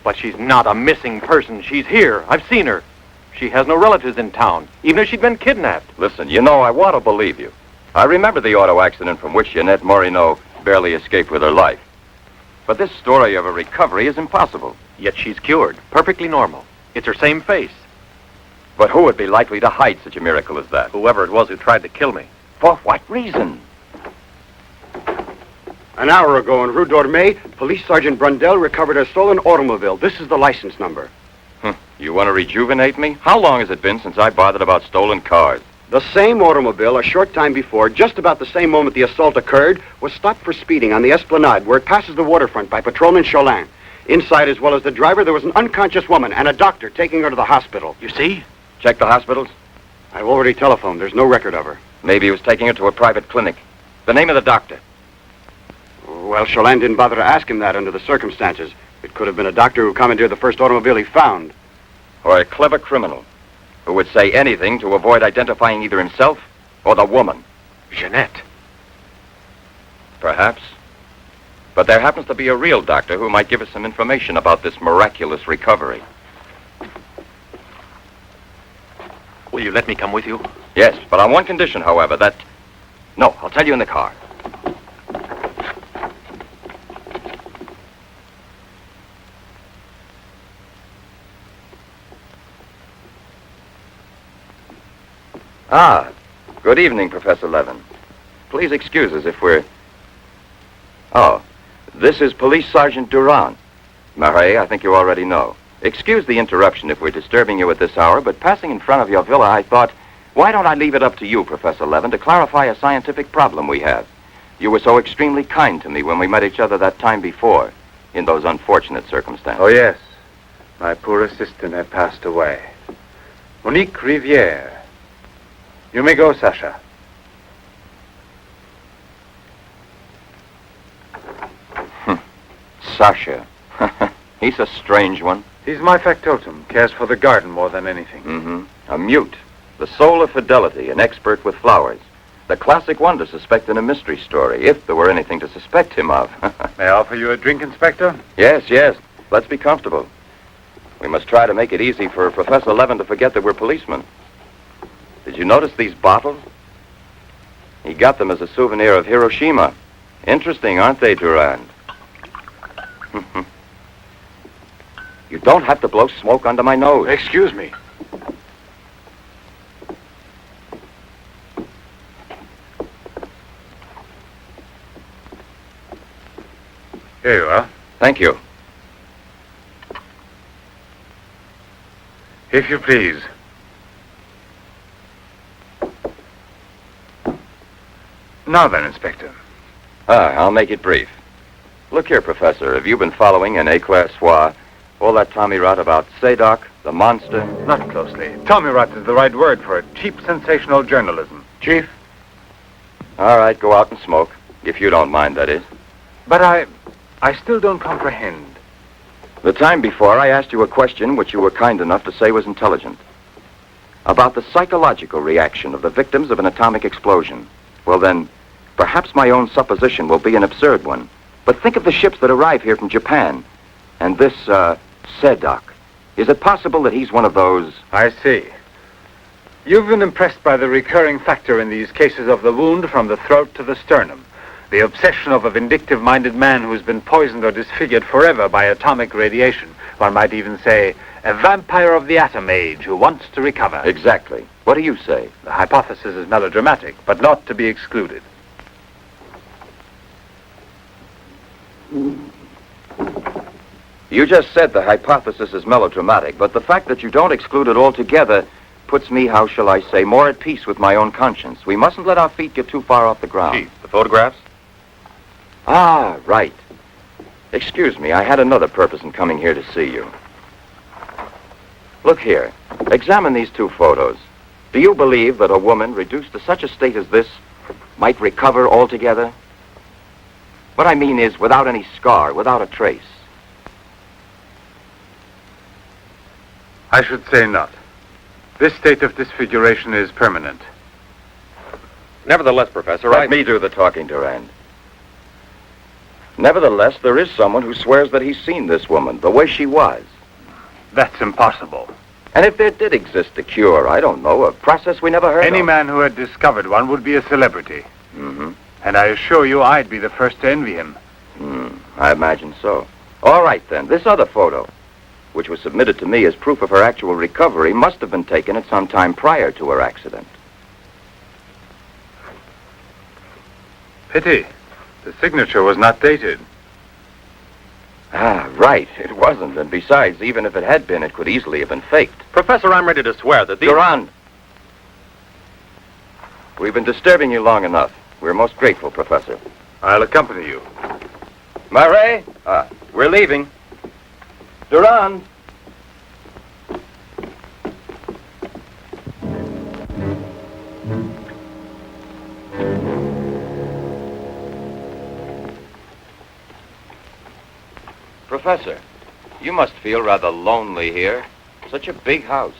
But she's not a missing person. She's here. I've seen her. She has no relatives in town, even if she'd been kidnapped. Listen, you know, I want to believe you. I remember the auto accident from which Jeanette Morino barely escaped with her life. But this story of a recovery is impossible. Yet she's cured, perfectly normal. It's her same face. But who would be likely to hide such a miracle as that? Whoever it was who tried to kill me. For what reason? An hour ago in Rue Dormay, Police Sergeant Brundell recovered a stolen automobile. This is the license number. You want to rejuvenate me? How long has it been since I bothered about stolen cars? The same automobile, a short time before, just about the same moment the assault occurred, was stopped for speeding on the Esplanade, where it passes the waterfront, by Patrolman Cholin. Inside, as well as the driver, there was an unconscious woman and a doctor taking her to the hospital. You see? Check the hospitals? I've already telephoned. There's no record of her. Maybe he was taking her to a private clinic. The name of the doctor? Well, Cholin didn't bother to ask him that under the circumstances. It could have been a doctor who commandeered the first automobile he found. Or a clever criminal who would say anything to avoid identifying either himself or the woman. Jeanette. Perhaps. But there happens to be a real doctor who might give us some information about this miraculous recovery. Will you let me come with you? Yes, but on one condition, however, that... No, I'll tell you in the car. Ah, good evening, Professor Levin. Please excuse us if we're... Oh, this is Police Sergeant Durand. Marais, I think you already know. Excuse the interruption if we're disturbing you at this hour, but passing in front of your villa, I thought, why don't I leave it up to you, Professor Levin, to clarify a scientific problem we have? You were so extremely kind to me when we met each other that time before, in those unfortunate circumstances. Oh, yes. My poor assistant had passed away. Monique Rivière. You may go, Sasha. Sasha. He's a strange one. He's my factotum. Cares for the garden more than anything. Mm-hmm. A mute. The soul of fidelity, an expert with flowers. The classic one to suspect in a mystery story, if there were anything to suspect him of. May I offer you a drink, Inspector? Yes, yes. Let's be comfortable. We must try to make it easy for Professor Levin to forget that we're policemen. Did you notice these bottles? He got them as a souvenir of Hiroshima. Interesting, aren't they, Durand? You don't have to blow smoke under my nose. Excuse me. Here you are. Thank you. If you please. Now then, Inspector. I'll make it brief. Look here, Professor, have you been following in Éclair Soir all that Tommy rot about Sadok, the monster? Not closely. Tommy rot is the right word for it. Cheap, sensational journalism. Chief? All right, go out and smoke. If you don't mind, that is. But I still don't comprehend. The time before, I asked you a question which you were kind enough to say was intelligent. About the psychological reaction of the victims of an atomic explosion. Well then, perhaps my own supposition will be an absurd one. But think of the ships that arrive here from Japan. And this, Sadok. Is it possible that he's one of those... I see. You've been impressed by the recurring factor in these cases of the wound from the throat to the sternum. The obsession of a vindictive-minded man who's been poisoned or disfigured forever by atomic radiation. One might even say, a vampire of the atom age who wants to recover. Exactly. What do you say? The hypothesis is melodramatic, but not to be excluded. You just said the hypothesis is melodramatic, but the fact that you don't exclude it altogether puts me, how shall I say, more at peace with my own conscience. We mustn't let our feet get too far off the ground. Chief, the photographs? Ah, right. Excuse me, I had another purpose in coming here to see you. Look here. Examine these two photos. Do you believe that a woman reduced to such a state as this might recover altogether? What I mean is without any scar, without a trace. I should say not. This state of disfiguration is permanent. Nevertheless, Professor, Let me do the talking, Durand. Nevertheless, there is someone who swears that he's seen this woman, the way she was. That's impossible. And if there did exist a cure, I don't know, a process we never heard of. Any man who had discovered one would be a celebrity. Mm-hmm. And I assure you I'd be the first to envy him. I imagine so. All right, then. This other photo, which was submitted to me as proof of her actual recovery, must have been taken at some time prior to her accident. Pity. The signature was not dated. Ah, right. It wasn't. And besides, even if it had been, it could easily have been faked. Professor, I'm ready to swear that these... Durand! We've been disturbing you long enough. We're most grateful, Professor. I'll accompany you. Marais! We're leaving. Durand! Professor, you must feel rather lonely here. Such a big house.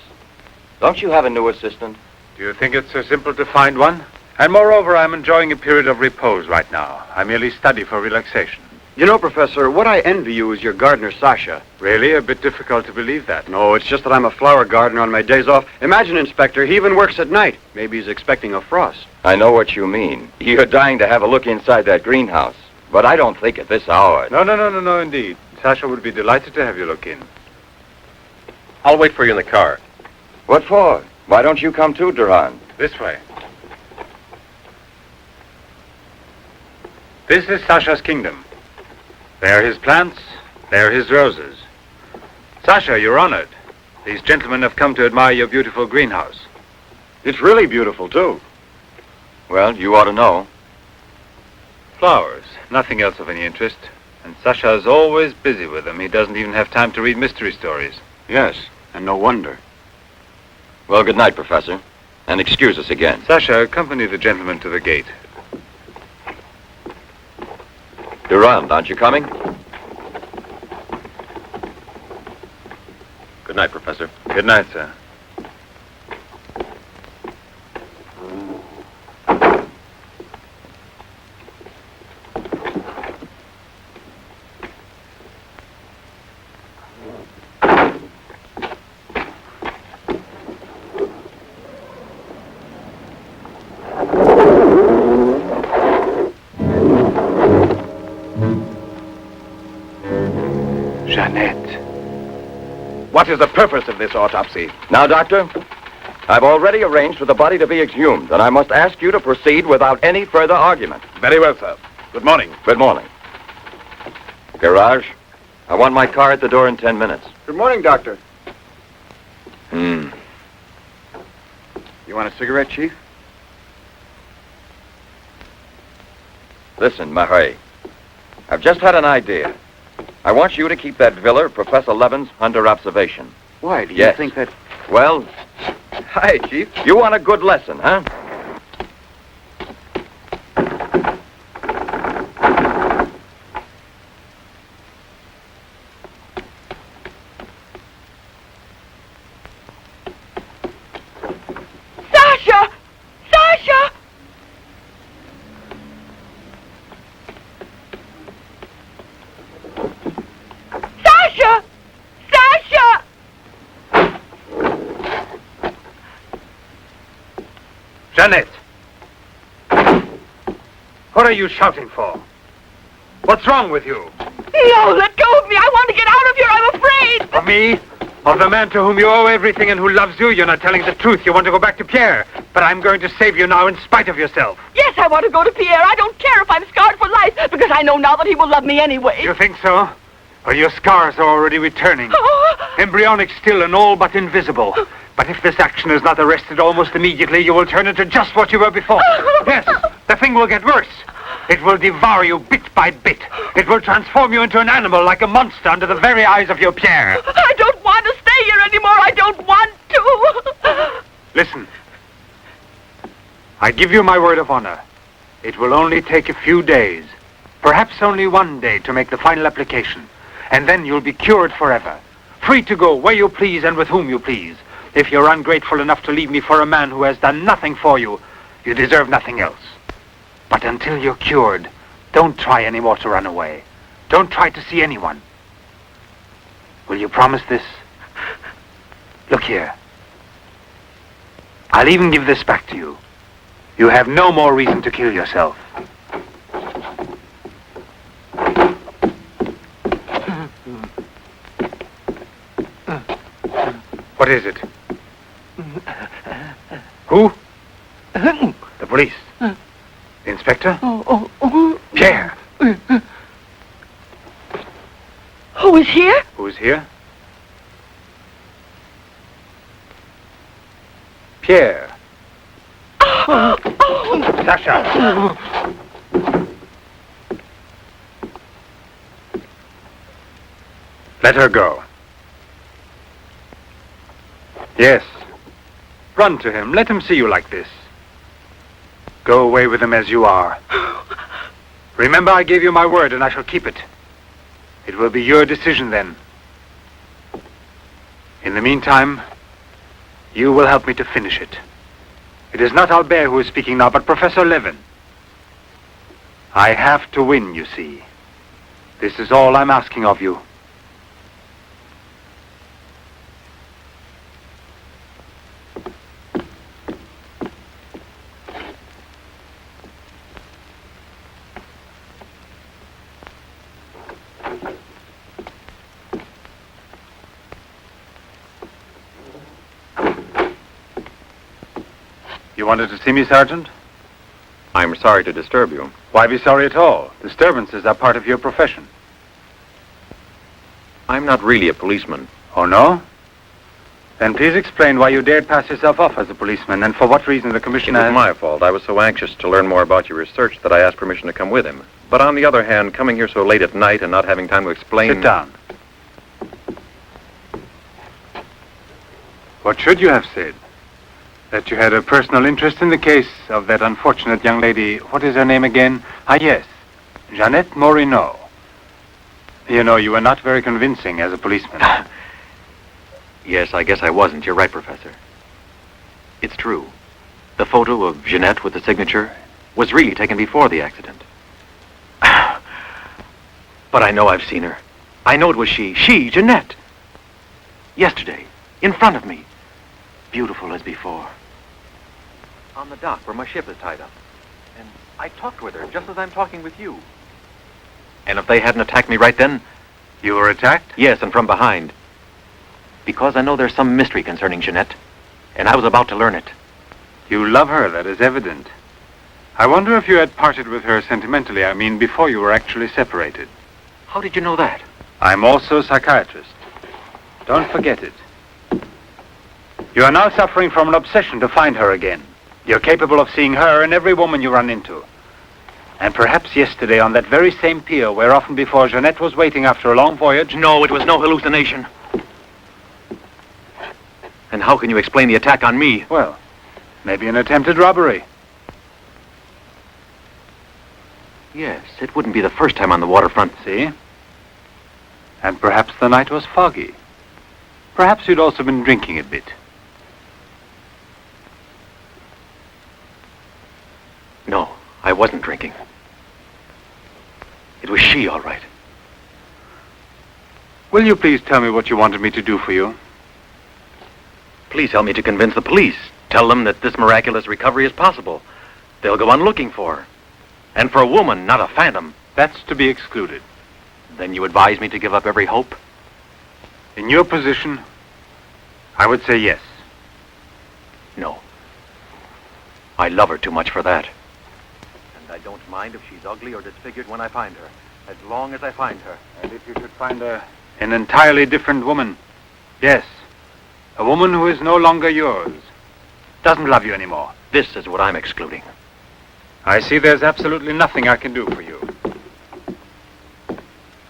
Don't you have a new assistant? Do you think it's so simple to find one? And moreover, I'm enjoying a period of repose right now. I merely study for relaxation. You know, Professor, what I envy you is your gardener, Sasha. Really? A bit difficult to believe that. No, it's just that I'm a flower gardener on my days off. Imagine, Inspector, he even works at night. Maybe he's expecting a frost. I know what you mean. You're dying to have a look inside that greenhouse. But I don't think at this hour. No, indeed. Sasha would be delighted to have you look in. I'll wait for you in the car. What for? Why don't you come too, Durand? This way. This is Sasha's kingdom. There are his plants, there are his roses. Sasha, you're honored. These gentlemen have come to admire your beautiful greenhouse. It's really beautiful, too. Well, you ought to know. Flowers, nothing else of any interest. And Sasha's always busy with them. He doesn't even have time to read mystery stories. Yes, and no wonder. Well, good night, Professor. And excuse us again. Sasha, accompany the gentleman to the gate. Durand, aren't you coming? Good night, Professor. Good night, sir. Jeanette. What is the purpose of this autopsy? Now, Doctor, I've already arranged for the body to be exhumed, and I must ask you to proceed without any further argument. Very well, sir. Good morning. Good morning. Garage, I want my car at the door in 10 minutes. Good morning, Doctor. Hmm. You want a cigarette, Chief? Listen, Marais, I've just had an idea. I want you to keep that villa of Professor Levin's under observation. Why? Do you Yes. think that... Well, hi, Chief. You want a good lesson, huh? Sasha! Sasha! Sasha! Sasha! Jeanette! What are you shouting for? What's wrong with you? No, let go of me. I want to get out of here. I'm afraid. Of me? Of the man to whom you owe everything and who loves you? You're not telling the truth. You want to go back to Pierre. But I'm going to save you now in spite of yourself. Yes, I want to go to Pierre. I don't care if I'm scarred for life, because I know now that he will love me anyway. You think so? Well, your scars are already returning. Embryonic still and all but invisible. But if this action is not arrested almost immediately, you will turn into just what you were before. Yes, the thing will get worse. It will devour you bit by bit. It will transform you into an animal like a monster under the very eyes of your Pierre. I don't want to stay here anymore. I don't want to. Listen. I give you my word of honor. It will only take a few days, perhaps only one day, to make the final application. And then you'll be cured forever. Free to go where you please and with whom you please. If you're ungrateful enough to leave me for a man who has done nothing for you, you deserve nothing else. But until you're cured, don't try any more to run away. Don't try to see anyone. Will you promise this? Look here. I'll even give this back to you. You have no more reason to kill yourself. What is it? Who? The police. The inspector? Pierre. Who is here? Who is here? Pierre. Sasha. Let her go. Yes. Run to him. Let him see you like this. Go away with him as you are. Remember, I gave you my word, and I shall keep it. It will be your decision then. In the meantime, you will help me to finish it. It is not Albert who is speaking now, but Professor Levin. I have to win, you see. This is all I'm asking of you. You wanted to see me, Sergeant? I'm sorry to disturb you. Why be sorry at all? Disturbances are part of your profession. I'm not really a policeman. Oh, no? Then please explain why you dared pass yourself off as a policeman, and for what reason the It commissioner... was my fault. I was so anxious to learn more about your research that I asked permission to come with him. But on the other hand, coming here so late at night and not having time to explain... Sit down. What should you have said? That you had a personal interest in the case of that unfortunate young lady... What is her name again? Ah, yes. Jeanette Moreneau. You know, you were not very convincing as a policeman. Yes, I guess I wasn't. You're right, Professor. It's true. The photo of Jeanette with the signature was really taken before the accident. But I know I've seen her. I know it was she, Jeanette. Yesterday, in front of me. Beautiful as before. On the dock where my ship is tied up. And I talked with her just as I'm talking with you. And if they hadn't attacked me right then... You were attacked? Yes, and from behind. Because I know there's some mystery concerning Jeanette, and I was about to learn it. You love her, that is evident. I wonder if you had parted with her sentimentally, I mean, before you were actually separated. How did you know that? I'm also a psychiatrist. Don't forget it. You are now suffering from an obsession to find her again. You're capable of seeing her and every woman you run into. And perhaps yesterday on that very same pier where often before Jeanette was waiting after a long voyage... No, it was no hallucination. And how can you explain the attack on me? Well, maybe an attempted robbery. Yes, it wouldn't be the first time on the waterfront. See? And perhaps the night was foggy. Perhaps you'd also been drinking a bit. No, I wasn't drinking. It was she, all right. Will you please tell me what you wanted me to do for you? Please help me to convince the police. Tell them that this miraculous recovery is possible. They'll go on looking for her. And for a woman, not a phantom. That's to be excluded. Then you advise me to give up every hope? In your position, I would say yes. No. I love her too much for that. And I don't mind if she's ugly or disfigured when I find her. As long as I find her. And if you should find an entirely different woman? Yes. A woman who is no longer yours. Doesn't love you anymore. This is what I'm excluding. I see there's absolutely nothing I can do for you.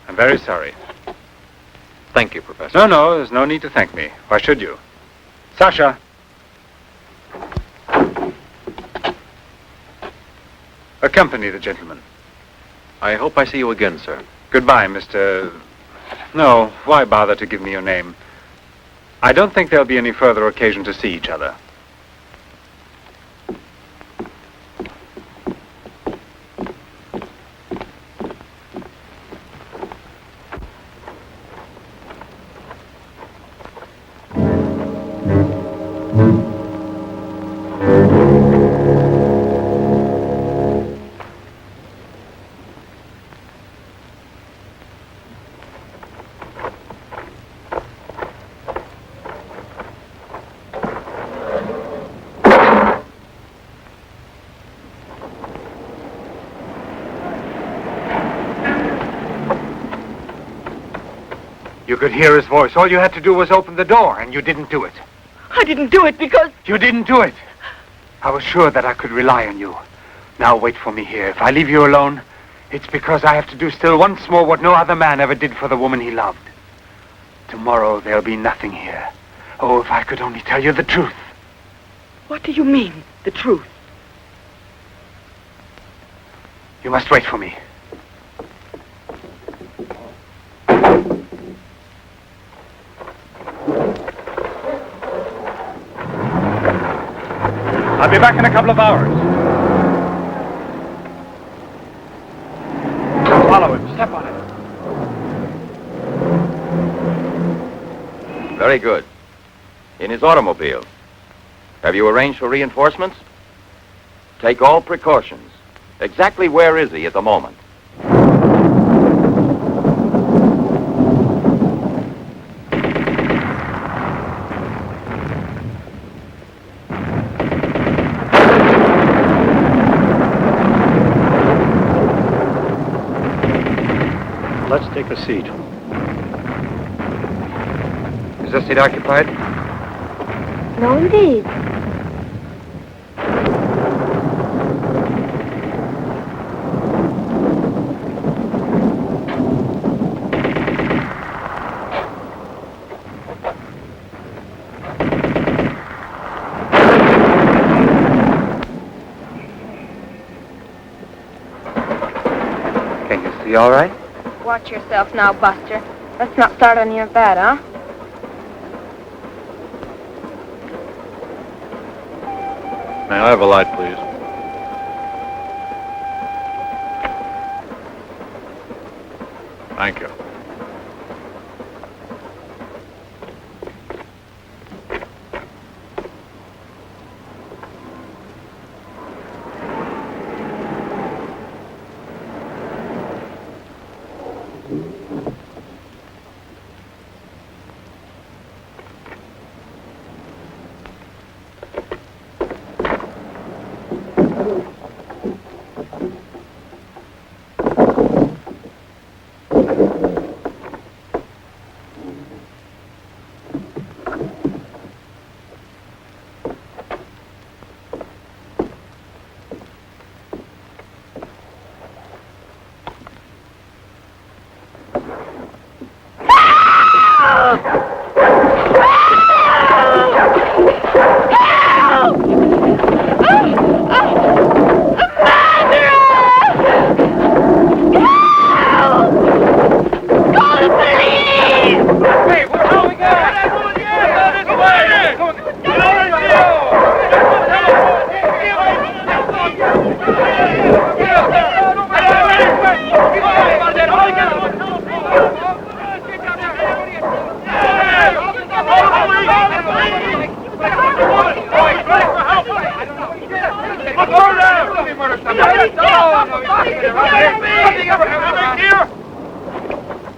I'm very sorry. Thank you, Professor. No, there's no need to thank me. Why should you? Sasha! Accompany the gentleman. I hope I see you again, sir. Goodbye, Mr... No, why bother to give me your name? I don't think there'll be any further occasion to see each other. You could hear his voice. All you had to do was open the door, and you didn't do it. I didn't do it because... You didn't do it. I was sure that I could rely on you. Now wait for me here. If I leave you alone, it's because I have to do still once more what no other man ever did for the woman he loved. Tomorrow there'll be nothing here. Oh, if I could only tell you the truth. What do you mean, the truth? You must wait for me. I'll be back in a couple of hours. Follow him. Step on it. Very good. In his automobile. Have you arranged for reinforcements? Take all precautions. Exactly where is he at the moment? a seat. Is this seat occupied? No, indeed. Can you see all right? Watch yourself now, Buster. Let's not start any of that, huh? May I have a light, please? Thank you.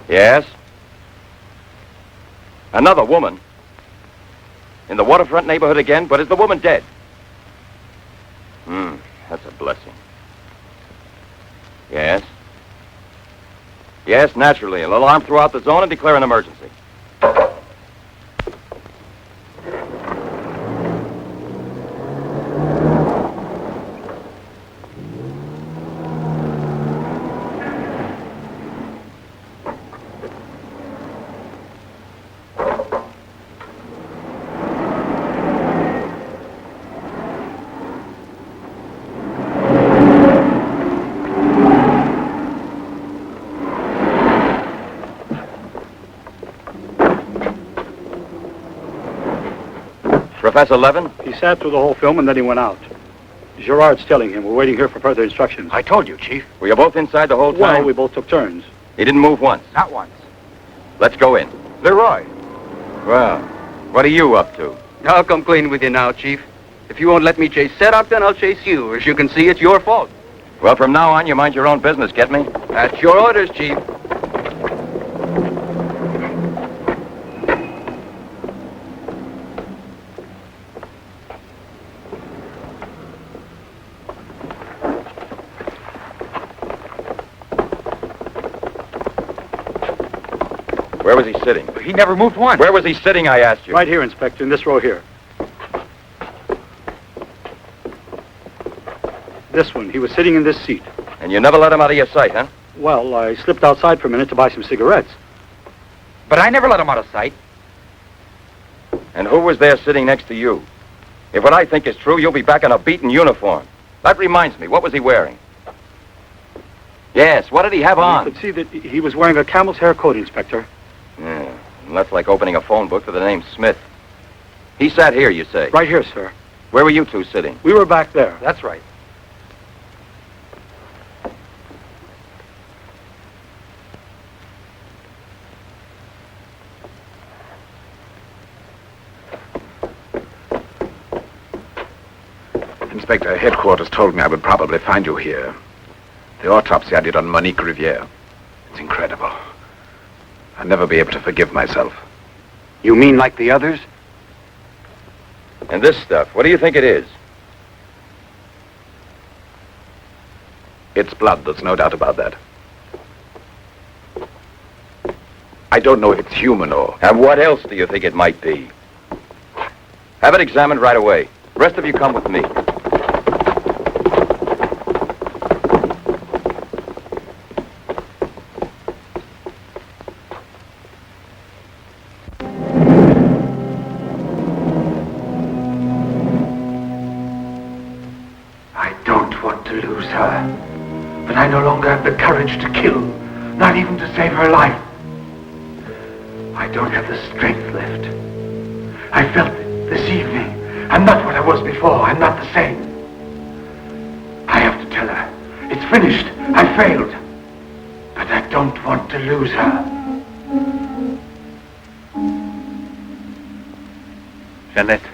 Yes? Another woman? In the waterfront neighborhood again? But is the woman dead? That's a blessing. Yes? Yes, naturally. An alarm throughout the zone and declare an emergency. Professor Levin? He sat through the whole film and then he went out. Gerard's telling him. We're waiting here for further instructions. I told you, Chief. Were you both inside the whole time? Well, we both took turns. He didn't move once. Not once. Let's go in. Leroy. Well, what are you up to? I'll come clean with you now, Chief. If you won't let me chase Setup, then I'll chase you. As you can see, it's your fault. Well, from now on, you mind your own business, get me? That's your orders, Chief. Where was he sitting? He never moved once. Where was he sitting, I asked you? Right here, Inspector, in this row here. This one. He was sitting in this seat. And you never let him out of your sight, huh? Well, I slipped outside for a minute to buy some cigarettes. But I never let him out of sight. And who was there sitting next to you? If what I think is true, you'll be back in a beaten uniform. That reminds me, what was he wearing? Yes, what did he have on? You could see that he was wearing a camel's hair coat, Inspector. Yeah, and that's like opening a phone book for the name Smith. He sat here, you say? Right here, sir. Where were you two sitting? We were back there. That's right. Inspector, headquarters told me I would probably find you here. The autopsy I did on Monique Riviere. It's incredible. I'll never be able to forgive myself. You mean like the others? And this stuff, what do you think it is? It's blood, there's no doubt about that. I don't know if it's human or... And what else do you think it might be? Have it examined right away. The rest of you come with me. I don't want to lose her, but I no longer have the courage to kill, not even to save her life. I don't have the strength left. I felt it this evening. I'm not what I was before. I'm not the same. I have to tell her. It's finished. I failed. But I don't want to lose her. Jeanette,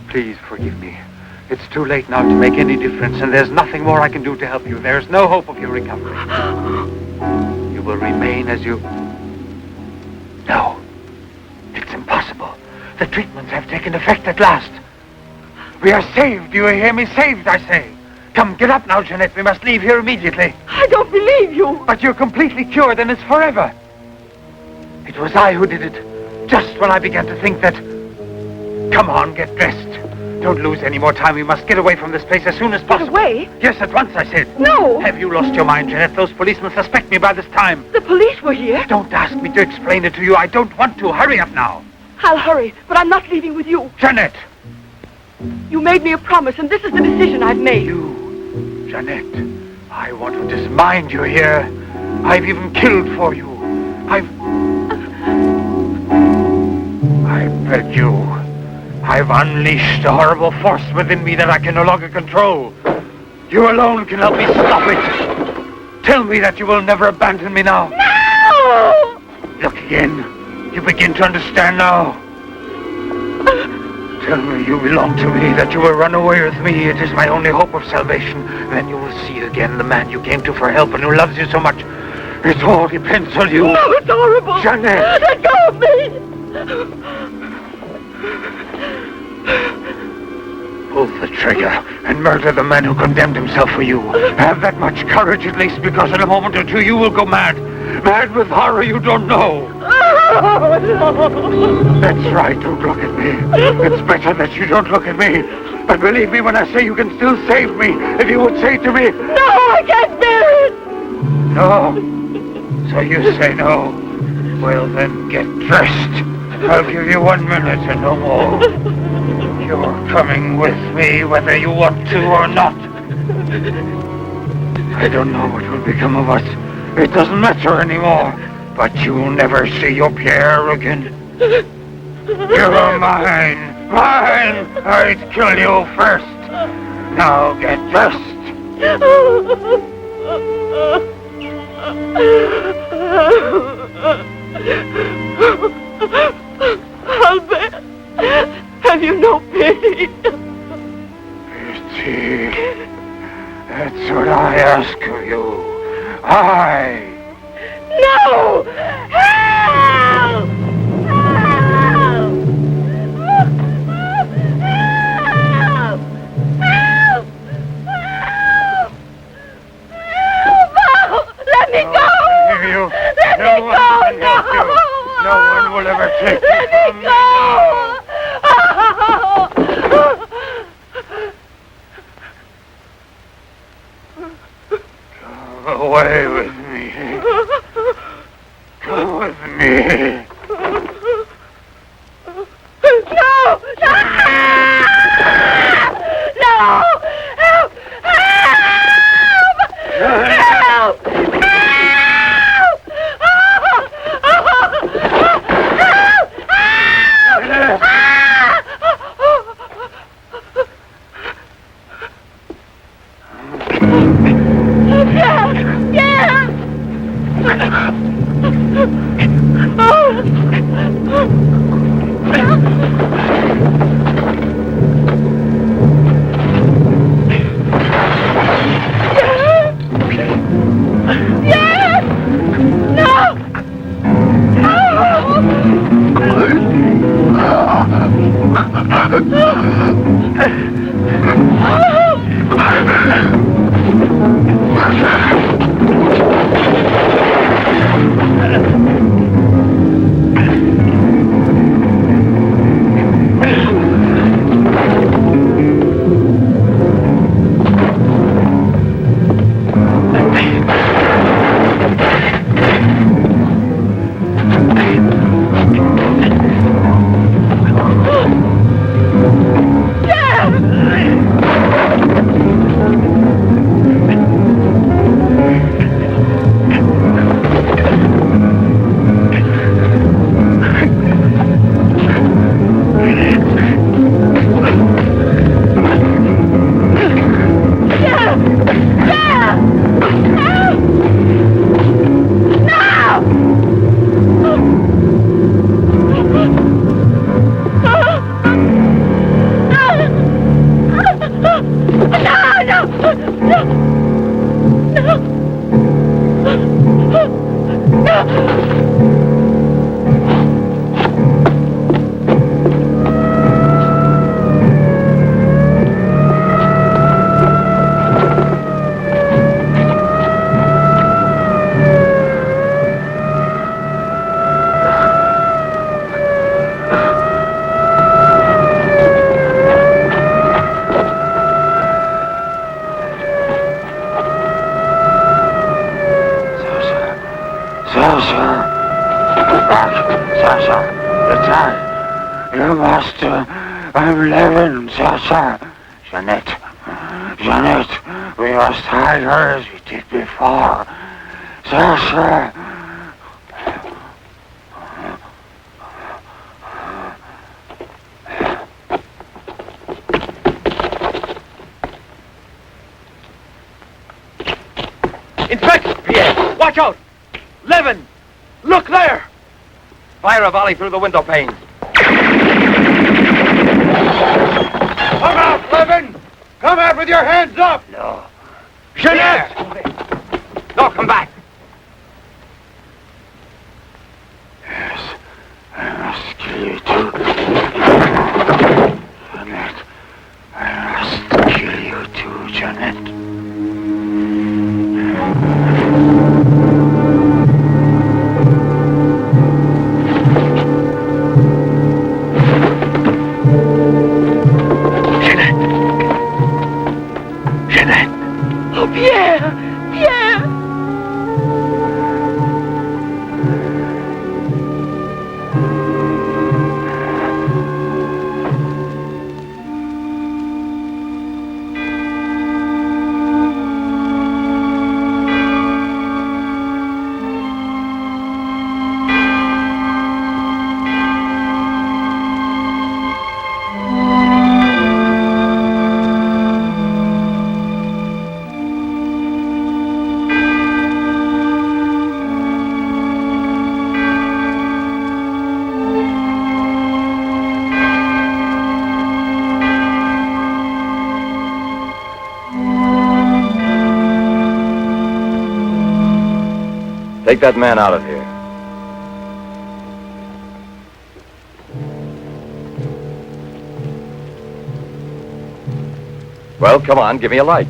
please forgive me. It's too late now to make any difference, and there's nothing more I can do to help you. There's no hope of your recovery. You will remain as you... No. It's impossible. The treatments have taken effect at last. We are saved. Do you hear me? Saved, I say. Come, get up now, Jeanette. We must leave here immediately. I don't believe you. But you're completely cured, and it's forever. It was I who did it. Just when I began to think that... Come on, get dressed. Don't lose any more time. We must get away from this place as soon as possible. Get away? Yes, at once, I said. No. Have you lost your mind, Jeanette? Those policemen suspect me by this time. The police were here. Don't ask me to explain it to you. I don't want to. Hurry up now. I'll hurry, but I'm not leaving with you. Jeanette! You made me a promise, and this is the decision I've made. You, Jeanette, I want to dismind you here. I've even killed for you. I beg you. I've unleashed a horrible force within me that I can no longer control. You alone can help me stop it. Tell me that you will never abandon me now. No! Look again. You begin to understand now. Tell me you belong to me, that you will run away with me. It is my only hope of salvation. Then you will see again the man you came to for help and who loves you so much. It all depends on you. No, it's horrible. Jeanette! Let go of me! Pull the trigger and murder the man who condemned himself for you. Have that much courage at least, because in a moment or two you will go mad. Mad with horror you don't know. That's right, don't look at me. It's better that you don't look at me. But believe me when I say you can still save me. If you would say to me... No, I can't bear it! No? So you say no? Well then, get dressed. I'll give you 1 minute and no more. You're coming with me whether you want to or not. I don't know what will become of us. It doesn't matter anymore. But you'll never see your Pierre again. You're mine. Mine! I'd kill you first. Now get dressed. Albert, have you no pity? Pity? That's what I ask of you. I... No! Help! Help! Help! Help! Help! Let me go! You. Let me No one go! can help you. No one will ever take Let you from me me now. Go away with me. Go with me. No! No! No! Help! Help! Help! back, Sasha. It's your master. I'm Levin, Sasha. Jeanette. Jeanette, we must hide her as we did before. Sasha. Inspector! Pierre, watch out! Levin! Look there! Fire a volley through the window panes. Come out, Levin! Come out with your hands up! No. Jeanette! No, come back! Yes, I must kill you too. Jeanette, I must kill you too, Jeanette. Oh, Pierre! Pierre! Take that man out of here. Well, come on, give me a light.